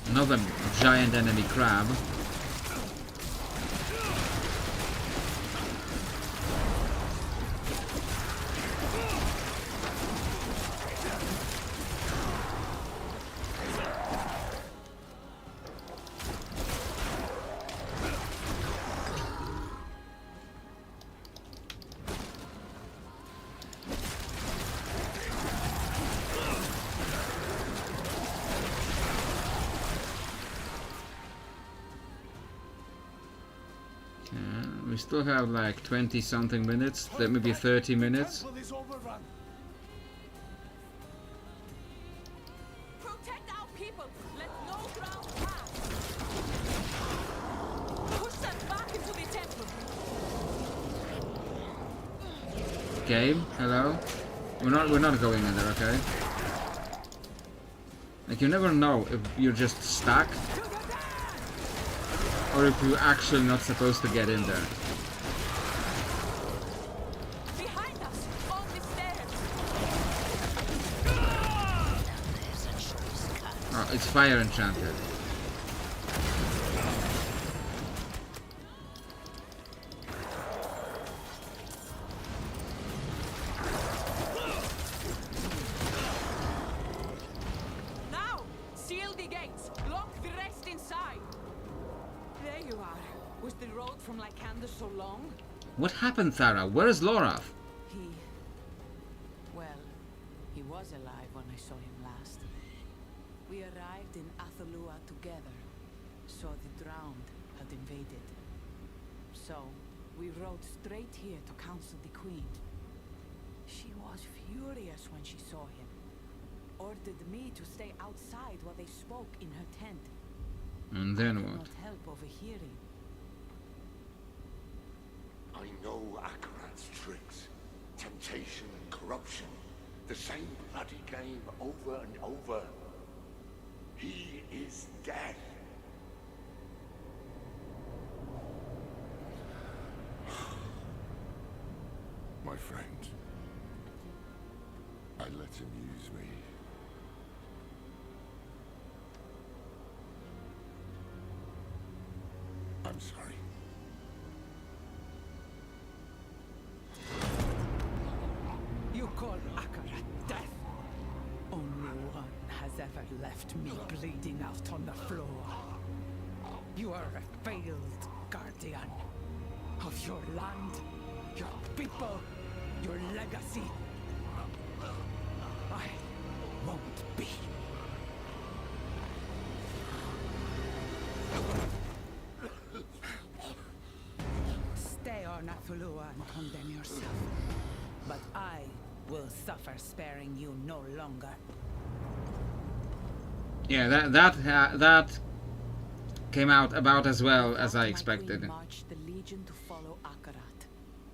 Another giant enemy crab. We still have like 20 something minutes, maybe 30 minutes. Protect our people. Let no ground pass. Push them back into the temple. Game, hello. We're not going in there, okay? Like, you never know if you're just stuck or if you're actually not supposed to get in there. Behind us, on the stairs. Oh, it's Fire Enchanted. rode from Lycander so long? What happened, Thara? Where is Lorath? Well, he was alive when I saw him last. We arrived in Athalua together, saw the drowned had invaded. So, we rode straight here to counsel the Queen. She was furious when she saw him. Ordered me to stay outside while they spoke in her tent. And then I could what? not help overhearing. I know Akarat's tricks. Temptation and corruption. The same bloody game over and over. He is dead. My friend. I let him use me. I'm sorry. You call Akarat death? Only one has ever left me bleeding out on the floor. You are a failed guardian of your land, your people, your legacy. I won't be. Stay on Athalua and condemn yourself. But I will suffer sparing you no longer. Yeah, that came out about as well as I expected. My queen marched the legion to follow Akarat.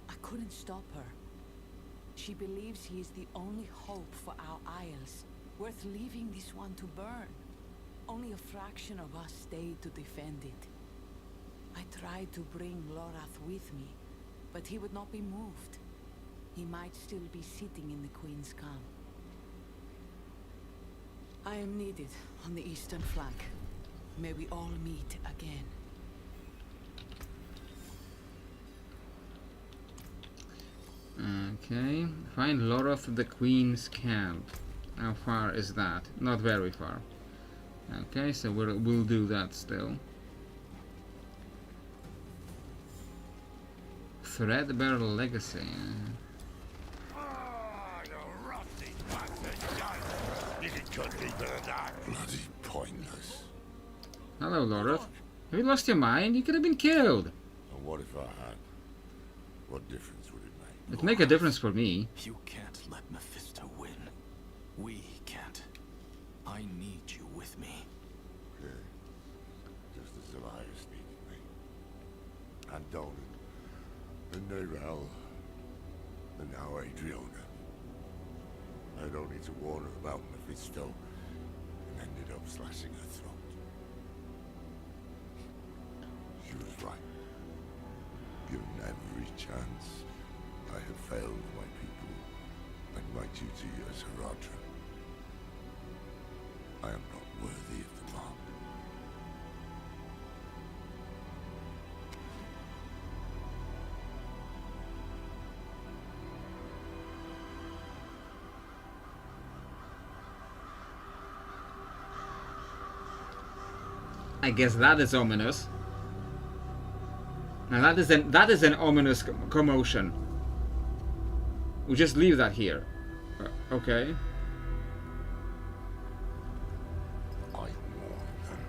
I couldn't stop her. She believes he is the only hope for our isles, worth leaving this one to burn. Only a fraction of us stayed to defend it. I tried to bring Lorath with me, but he would not be moved. He might still be sitting in the Queen's camp. I am needed on the eastern flank. May we all meet again. Okay, find Lorath at the Queen's camp. How far is that? Not very far. Okay, so we'll do that still. Threadbare Legacy. Bloody pointless. Hello, Lorath. Have you lost your mind? You could have been killed. And what if I had? What difference would it make? It'd make a difference for me. You can't let Mephisto win. We can't. I need you with me. Yeah. Just as Elias needed me. And Donan. And Nerel. And now Adriona. I had only to warn her about Mephisto and ended up slashing her throat. She was right. Given every chance, I have failed my people and my duty as Haradra. I am not worthy of the mark. I guess that is ominous. Now that is an ominous commotion. We just leave that here. Okay. I warn them.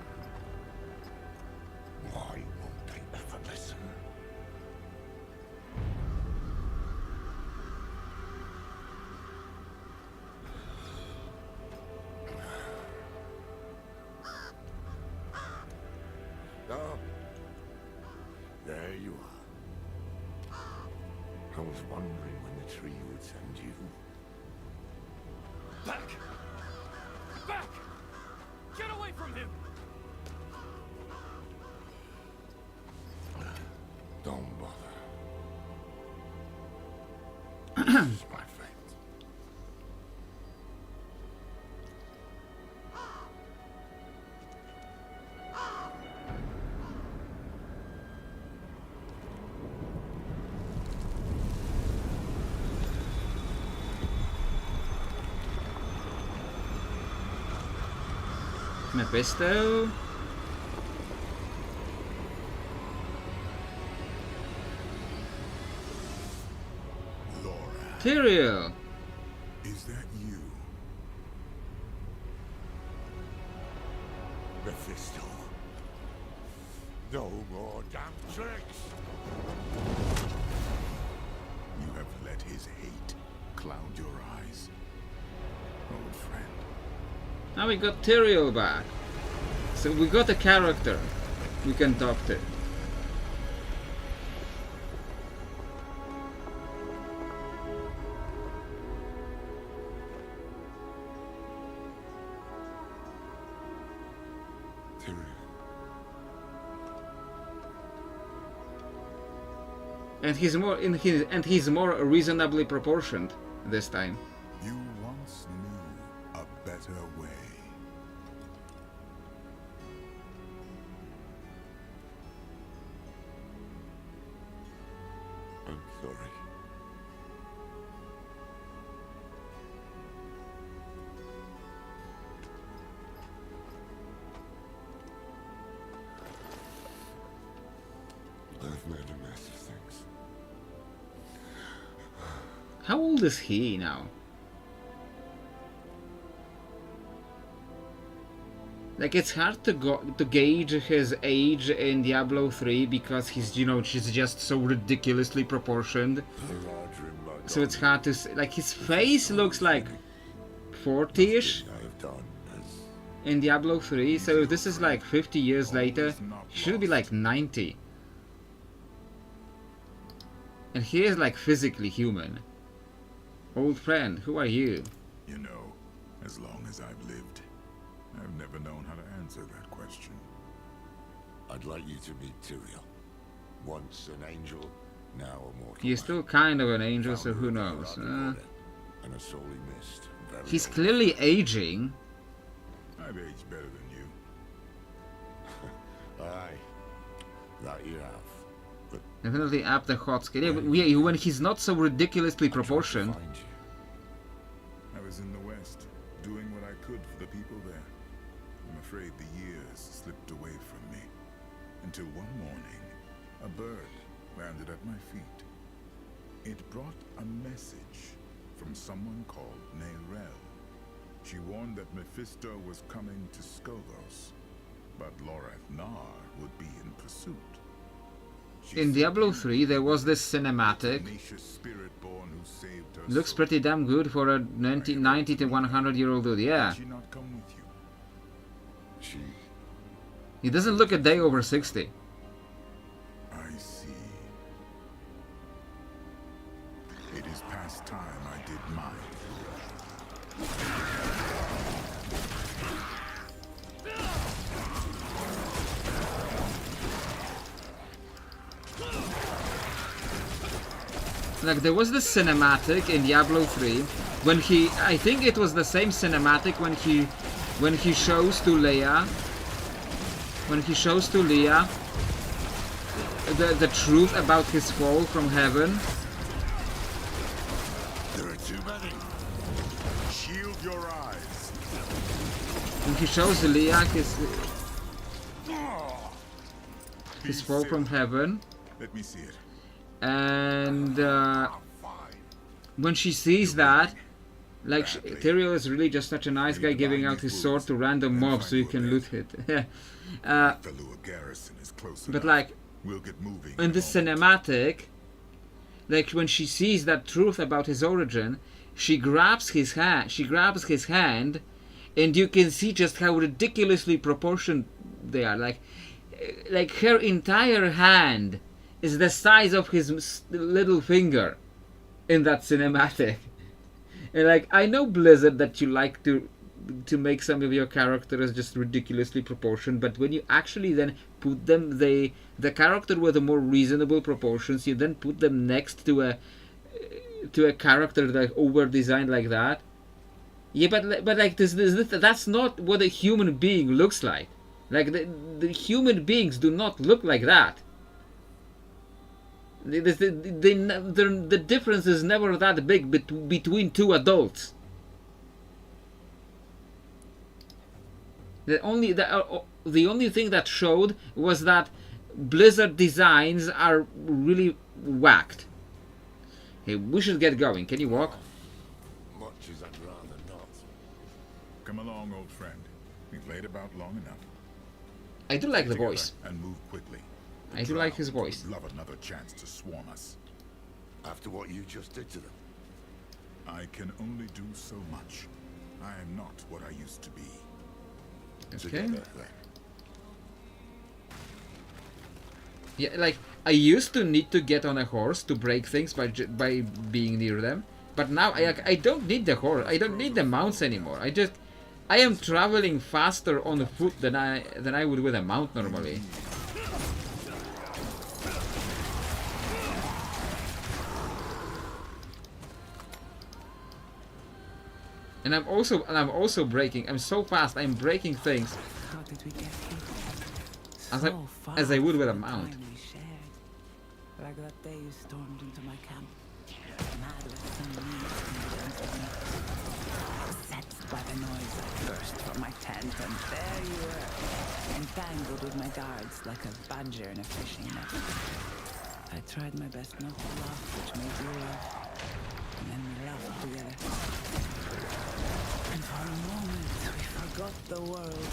Why won't they ever listen? Oh, there you are. I was wondering when the tree would send you. Back! Back! Get away from him! Don't bother. This is my fate. Mephisto. Tyrael! Is that you? Mephisto. No more damn tricks! You have let his hate cloud your eyes. Old friend. Now we got Tyrael back. So we got a character we can talk to. And he's more reasonably proportioned this time. You once knew a better way. I'm sorry. I've made a mess of things. How old is he now? Like, it's hard to gauge his age in Diablo 3 because he's, you know, she's just so ridiculously proportioned. So it's hard to say. Like, his face looks like 40-ish in Diablo 3. So if this is like 50 years later, he should be like 90. And he is like physically human. Old friend, who are you? You know, as long as I've lived, I've never known how to answer that question. I'd like you to meet Tyrael. Once an angel, now a mortal. He's still kind of an angel, so who knows? And a soul he missed. He's clearly aging. I've aged better than you. Aye, that you have. Definitely up the hot scale. Yeah, when he's not so ridiculously proportioned. I was in the West, doing what I could for the people there. I'm afraid the years slipped away from me. Until one morning, a bird landed at my feet. It brought a message from someone called Neyrelle. She warned that Mephisto was coming to Skolos, but Rathma would be in pursuit. In Diablo 3 there was this cinematic. Looks pretty damn good for a 90 to 100-year-old dude, yeah. He doesn't look a day over 60. I see. It is past time I did mine. Like, there was this cinematic in Diablo 3 when he, I think it was the same cinematic when he shows to Leia, the truth about his fall from heaven. There are too many. Shield your eyes. When he shows Leia his fall from heaven. Let me see it. And when she sees that, like, Tyrael is really just such a nice guy giving out his sword to random mobs so you can loot it. But like, in the cinematic, like when she sees that truth about his origin, she grabs his hand, and you can see just how ridiculously proportioned they are. Like her entire hand is the size of his little finger in that cinematic. And like, I know Blizzard that you like to make some of your characters just ridiculously proportioned, but when you actually then put them, the character with the more reasonable proportions, you then put them next to a character like over designed like that. Yeah, but like that's not what a human being looks like. Like the human beings do not look like that. The difference is never that big between two adults. The only thing that showed was that Blizzard designs are really whacked. Okay, we should get going. Can you walk? Much as I'd rather not. Come along, old friend. We've laid about long enough. I do like the Together voice. and move quickly. I do like his Drowned voice. would love another chance to swarm us. After what you just did to them. I can only do so much. I am not what I used to be. Okay. Together, then. Yeah, like I used to need to get on a horse to break things by being near them, but now I don't need the horse. I don't need the mounts anymore. I am traveling faster on foot than I would with a mount normally. And I'm also breaking. I'm so fast. I'm breaking things How did we get here? as I would with a mount. Time we shared. Like that day you stormed into my camp. Mad with some news against me. Sensed by the noise I burst from my tent, and there you were, entangled with my guards like a badger in a fishing net. I tried my best not to laugh, which made you laugh, and then we laughed together. And for a moment, we forgot the world.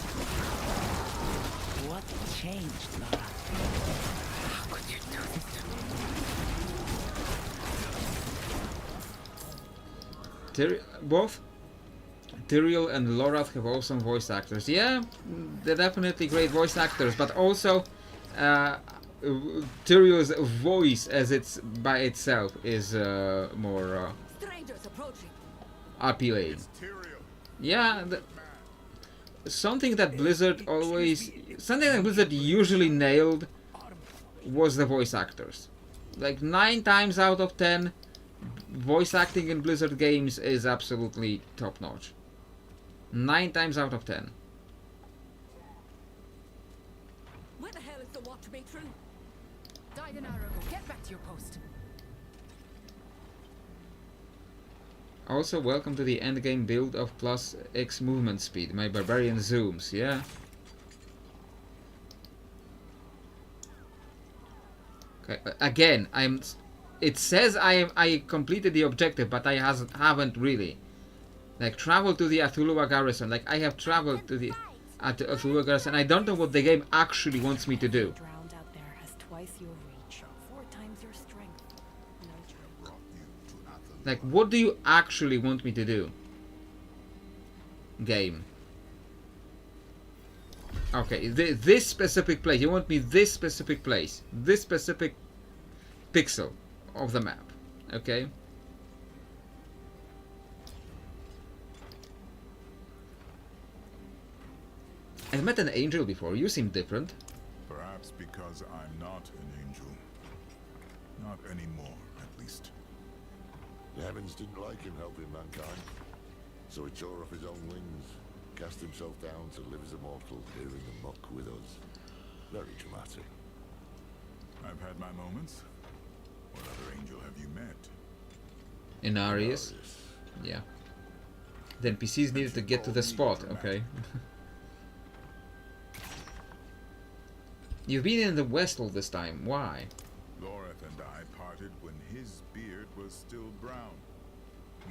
What changed, Laura? How could you do this to me? Both Tyrael and Lorath have awesome voice actors. Yeah, they're definitely great voice actors, but also Tyrael's voice as it's by itself is more Strangers approaching. appealing. Yeah, something that Blizzard usually nailed was the voice actors. Like 9 times out of 10, voice acting in Blizzard games is absolutely top notch. 9 times out of 10. Where the hell is the WotC matron? Died an hour ago. Get back to your post. Also, welcome to the endgame build of plus X movement speed. My barbarian zooms, yeah. Okay, again, it says I completed the objective, but I haven't really. Like, travel to the Athulua garrison. Like, I have traveled to the Athulua garrison. I don't know what the game actually wants me to do. Drowned out there has twice your reach, 4 times your strength. Like, what do you actually want me to do? Game. Okay, this specific place. You want me this specific place. This specific pixel of the map. Okay? I've met an angel before. You seem different. Perhaps because I'm not an angel. Not anymore, at least. The heavens didn't like him helping mankind, so he tore off his own wings, cast himself down to live as a mortal here in the muck with us. Very dramatic. I've had my moments. What other angel have you met? Inarius. Yeah. The NPCs needed to get to the spot. Okay. You've been in the West all this time. Why? Loreth and I parted when his beard was still brown.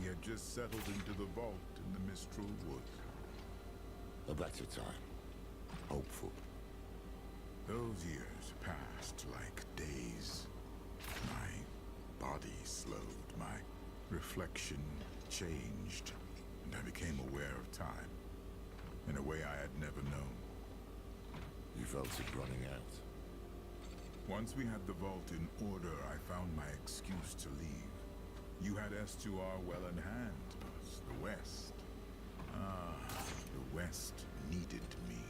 He had just settled into the vault in the Mistral Woods. A better time. Hopeful. Those years passed like days. My body slowed, my reflection changed, and I became aware of time in a way I had never known. You felt it running out. Once we had the vault in order, I found my excuse to leave. You had S2R well in hand, but the West... the West needed me.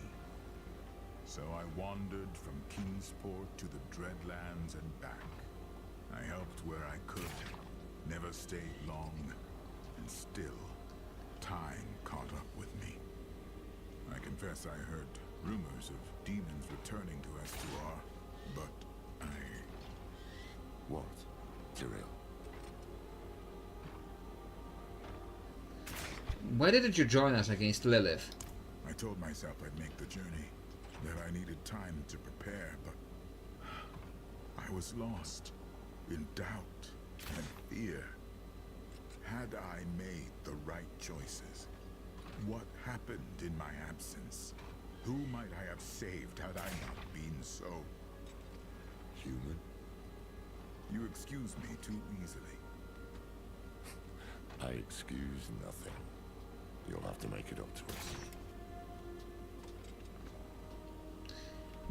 So I wandered from Kingsport to the Dreadlands and back. I helped where I could, never stayed long, and still, time caught up with me. I confess I heard rumors of demons returning to S2R, but What, Tyrael? Why didn't you join us against Lilith? I told myself I'd make the journey, that I needed time to prepare, but I was lost, in doubt, and fear. Had I made the right choices? What happened in my absence? Who might I have saved had I not been so? Human? You excuse me too easily. I excuse nothing. You'll have to make it up to us.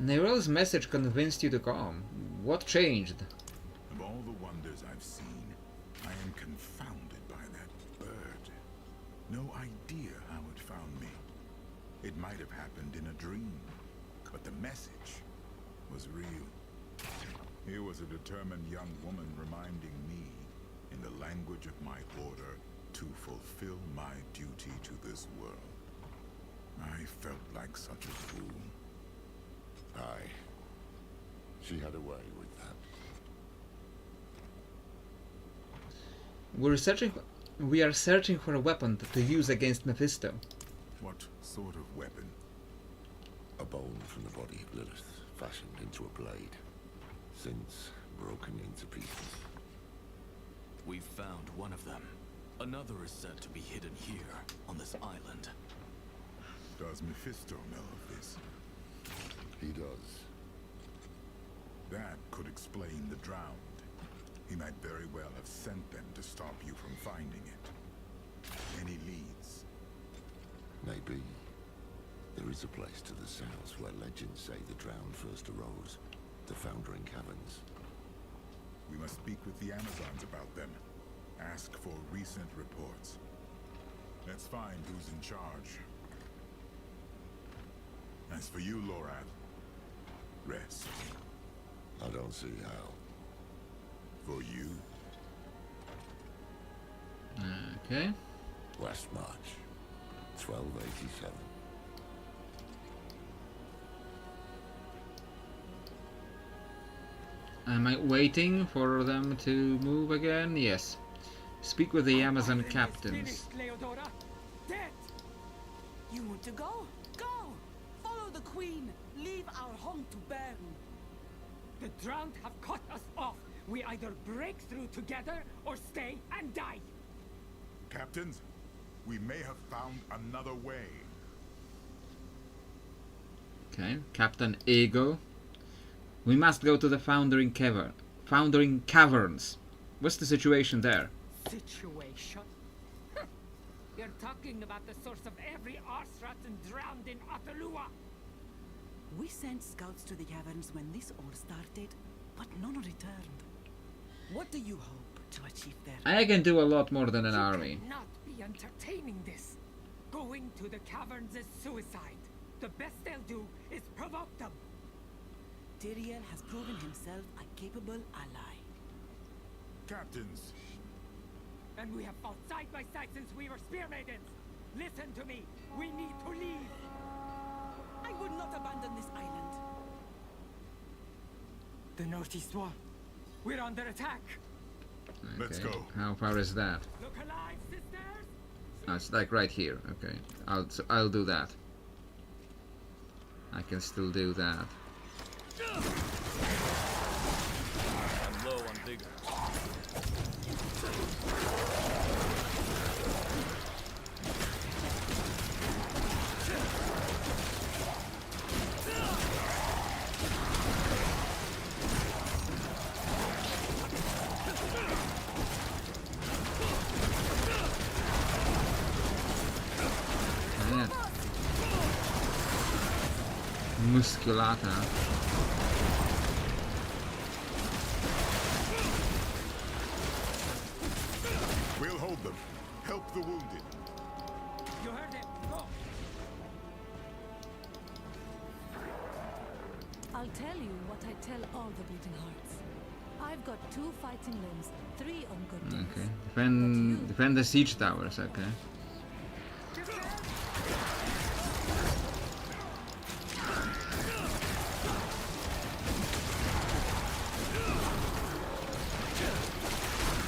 Neryl's message convinced you to come. What changed? Of all the wonders I've seen, I am confounded by that bird. No idea how it found me. It might have happened in a dream, but the message was real. Here was a determined young woman reminding me, in the language of my order, to fulfill my duty to this world. I felt like such a fool. Aye. She had a way with that. We are searching for a weapon to use against Mephisto. What sort of weapon? A bone from the body of Lilith, fashioned into a blade. Since broken into pieces. We've found one of them. Another is said to be hidden here, on this island. Does Mephisto know of this? He does. That could explain the drowned. He might very well have sent them to stop you from finding it. Any leads? Maybe. There is a place to the south where legends say the drowned first arose. The Foundering Caverns. We must speak with the Amazons about them. Ask for recent reports. Let's find who's in charge. As for you, Lorath, rest. I don't see how. For you? Okay. West March, 1287. Am I waiting for them to move again? Yes. Speak with the Amazon captains. Leodora, dead. You want to go? Go! Follow the Queen. Leave our home to burn. The drowned have cut us off. We either break through together or stay and die. Captains, we may have found another way. Okay, Captain Ego. We must go to the Foundering Caverns. What's the situation there? Situation? You're talking about the source of every arse-rotten drowned in Otalua. We sent scouts to the caverns when this all started, but none returned. What do you hope to achieve there? I can do a lot more than an army. You cannot be entertaining this. Going to the caverns is suicide. The best they'll do is provoke them. Tyrael has proven himself a capable ally. Captains! And we have fought side by side since we were spear maidens. Listen to me. We need to leave. I would not abandon this island. The Northeast Wall. We're under attack. Okay. Let's go. How far is that? Look alive, sisters! Oh, it's like right here. Okay. I'll do that. I can still do that. I'm low on vigor. Yeah. Musculata. We'll hold them. Help the wounded. You heard him. Go. I'll tell you what I tell all the Bleeding Hearts. I've got 2 fighting limbs, 3 on good days. Okay. Defend the siege towers. Okay.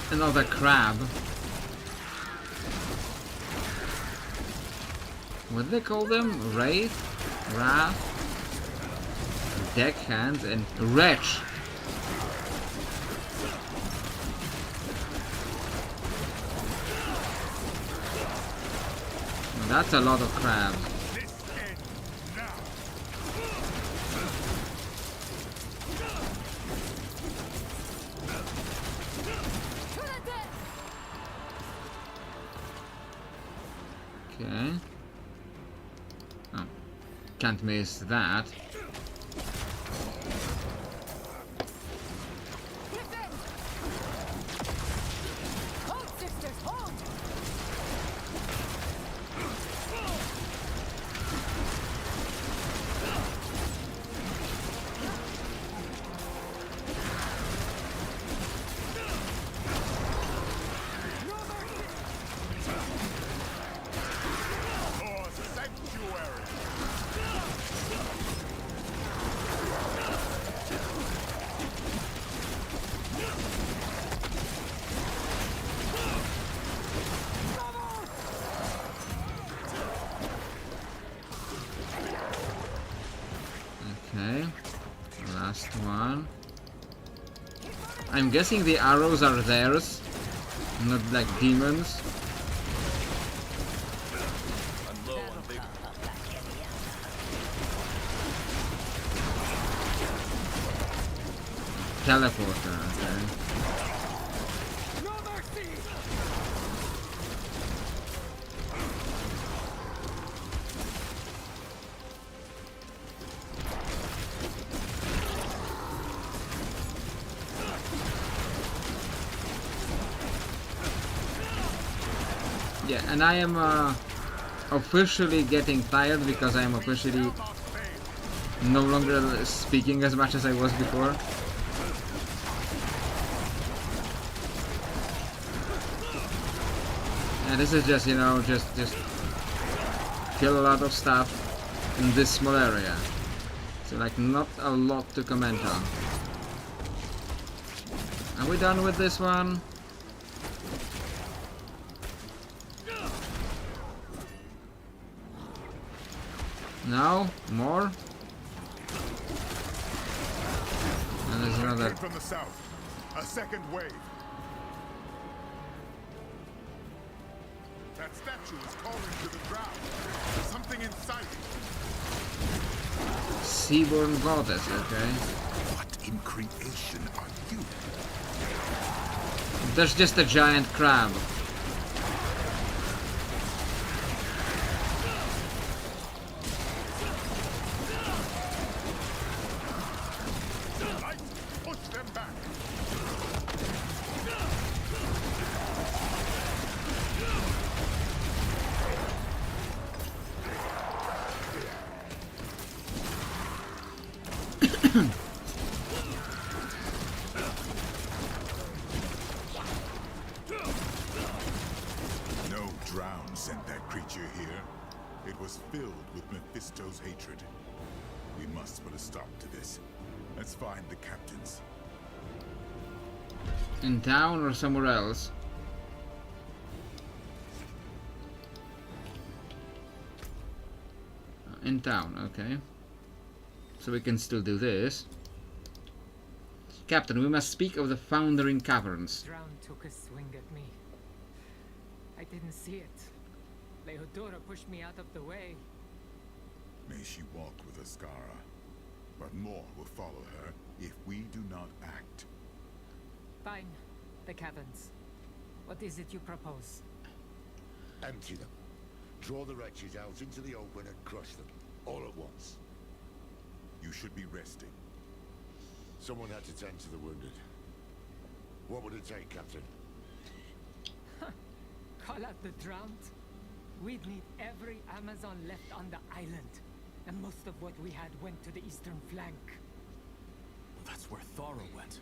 Another crab. What do they call them? Wraith? Wrath? Deckhand and Wretch. That's a lot of crabs. Okay. Oh. Can't miss that. Okay, last one. I'm guessing the arrows are theirs, not like demons. I'm low on vigor. Teleporter, okay. Yeah, and I am officially getting tired because I am officially no longer speaking as much as I was before. And this is just, you know, just kill a lot of stuff in this small area. So like not a lot to comment on. Are we done with this one? No? More? And there's another. From the south, a second wave. That statue is calling to the ground. There's something inside it. Seaborn goddess, okay. What in creation are you? There's just a giant crab. Push them back. No drown sent that creature here. It was filled with Mephisto's hatred. We must put a stop to this. Let's find the captains. In town or somewhere else? In town, okay. So we can still do this. Captain, we must speak of the Foundering Caverns. Drown took a swing at me. I didn't see it. Leodora pushed me out of the way. May she walk with us, Skara. But more will follow her if we do not act. Fine. The caverns. What is it you propose? Empty them. Draw the wretches out into the open and crush them. All at once. You should be resting. Someone had to tend to the wounded. What would it take, Captain? Call out the drowned? We'd need every Amazon left on the island. And most of what we had went to the eastern flank. That's where Thara went.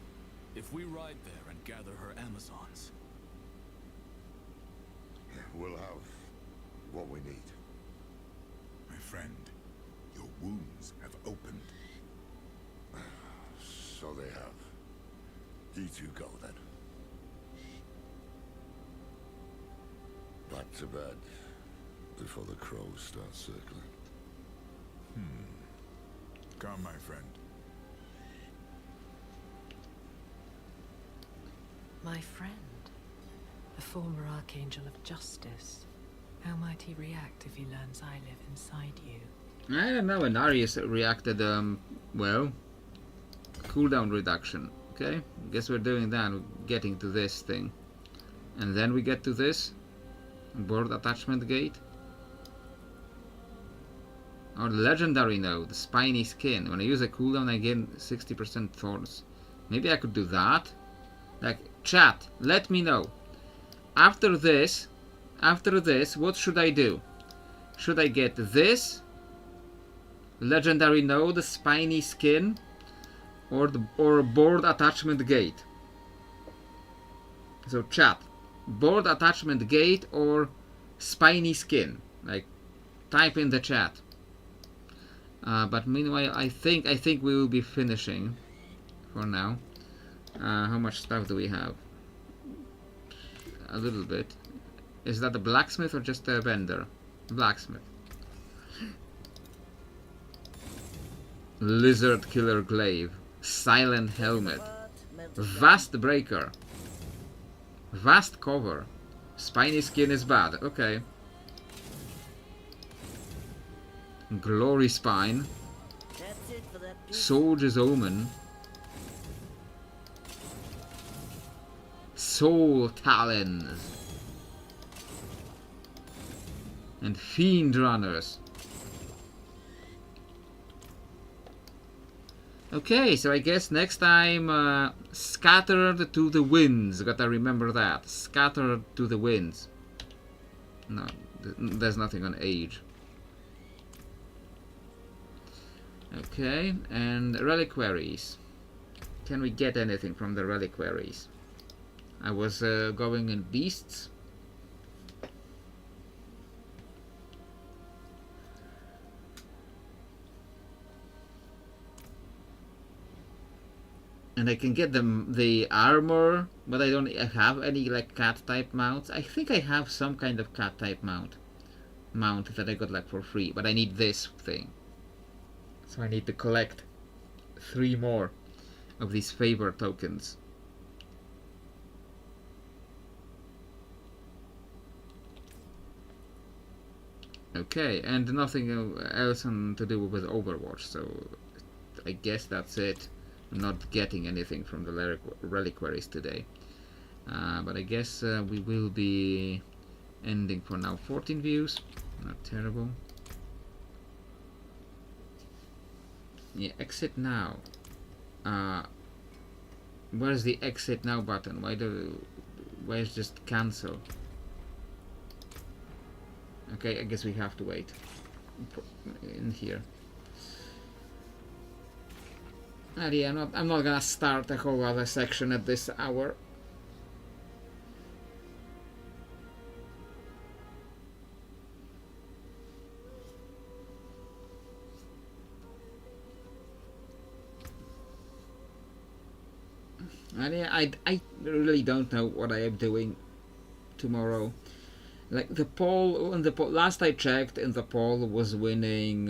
If we ride there and gather her Amazons. We'll have what we need. My friend, your wounds have opened. So they have. You two go then. Back to bed before the crows start circling. Come, my friend. My friend, a former Archangel of Justice. How might he react if he learns I live inside you? I don't know, and Arius reacted, well, cooldown reduction. Okay, guess we're doing that, we're getting to this thing. And then we get to this, board attachment gate. Or legendary node, spiny skin. When I use a cooldown I gain 60% thorns. Maybe I could do that? Like, chat, let me know. After this, what should I do? Should I get this? Legendary node, spiny skin? Or board attachment gate? So chat, board attachment gate or spiny skin? Like, type in the chat. But meanwhile, I think we will be finishing for now. How much stuff do we have? A little bit. Is that a blacksmith or just a vendor? Blacksmith. Lizard killer glaive. Silent helmet. Vast breaker. Vast cover. Spiny skin is bad. Okay. Glory spine. Soldier's omen. Soul talons. And fiend runners. Okay, so I guess next time scattered to the winds. Gotta remember that. Scattered to the winds. No, there's nothing on age. Okay, and reliquaries. Can we get anything from the reliquaries? I was going in beasts. And I can get the armor, but I don't have any like cat type mounts. I think I have some kind of cat type mount that I got like for free, but I need this thing. So I need to collect 3 more of these favor tokens. Okay, and nothing else to do with Overwatch, so I guess that's it. I'm not getting anything from the reliquaries today. But I guess we will be ending for now. 14 views, not terrible. Yeah, exit now. Where's the exit now button? Where's just cancel? Okay, I guess we have to wait in here. Yeah, I'm not gonna start a whole other section at this hour. Yeah, I really don't know what I am doing tomorrow. Like the poll, last I checked, in the poll was winning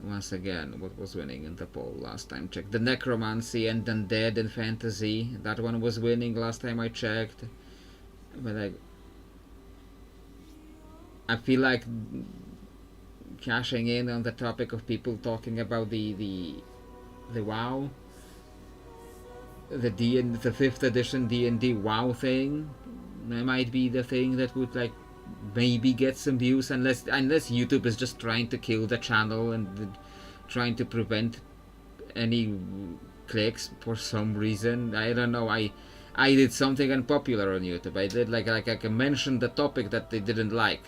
once again, what was winning in the poll last time checked? The necromancy and undead and fantasy. That one was winning last time I checked. But I feel like cashing in on the topic of people talking about the WoW, the 5th edition D&D WoW thing. That might be the thing that would like maybe get some views, unless YouTube is just trying to kill the channel and trying to prevent any clicks for some reason. I don't know. I did something unpopular on YouTube. I did like I mentioned the topic that they didn't like,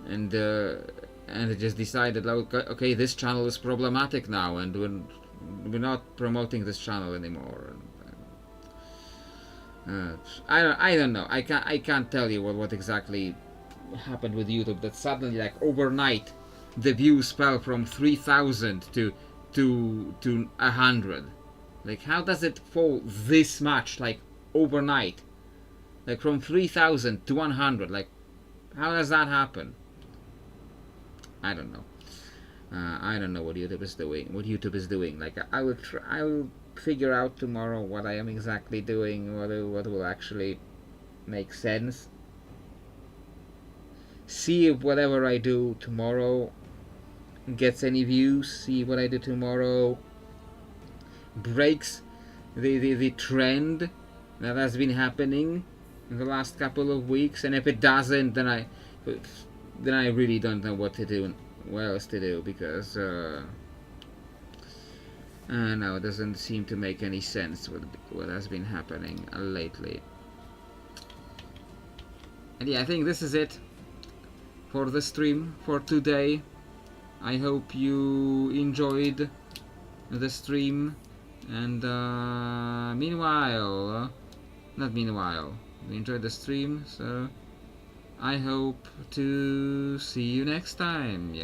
and they just decided, okay, this channel is problematic now, and we're not promoting this channel anymore. I don't know. I can't tell you what exactly happened with YouTube. That suddenly, like overnight, the views fell from 3,000 to 100. Like, how does it fall this much? Like overnight, like from 3,000 to 100. Like, how does that happen? I don't know. I don't know what YouTube is doing. Like, I will figure out tomorrow what I am exactly doing, what will actually make sense. see if whatever I do tomorrow gets any views, see what I do tomorrow breaks the trend that has been happening in the last couple of weeks, and if it doesn't, then I really don't know what else to do, because no, it doesn't seem to make any sense what has been happening lately. And yeah, I think this is it for the stream for today. I hope you enjoyed the stream, and meanwhile, we enjoyed the stream, so I hope to see you next time. Yeah.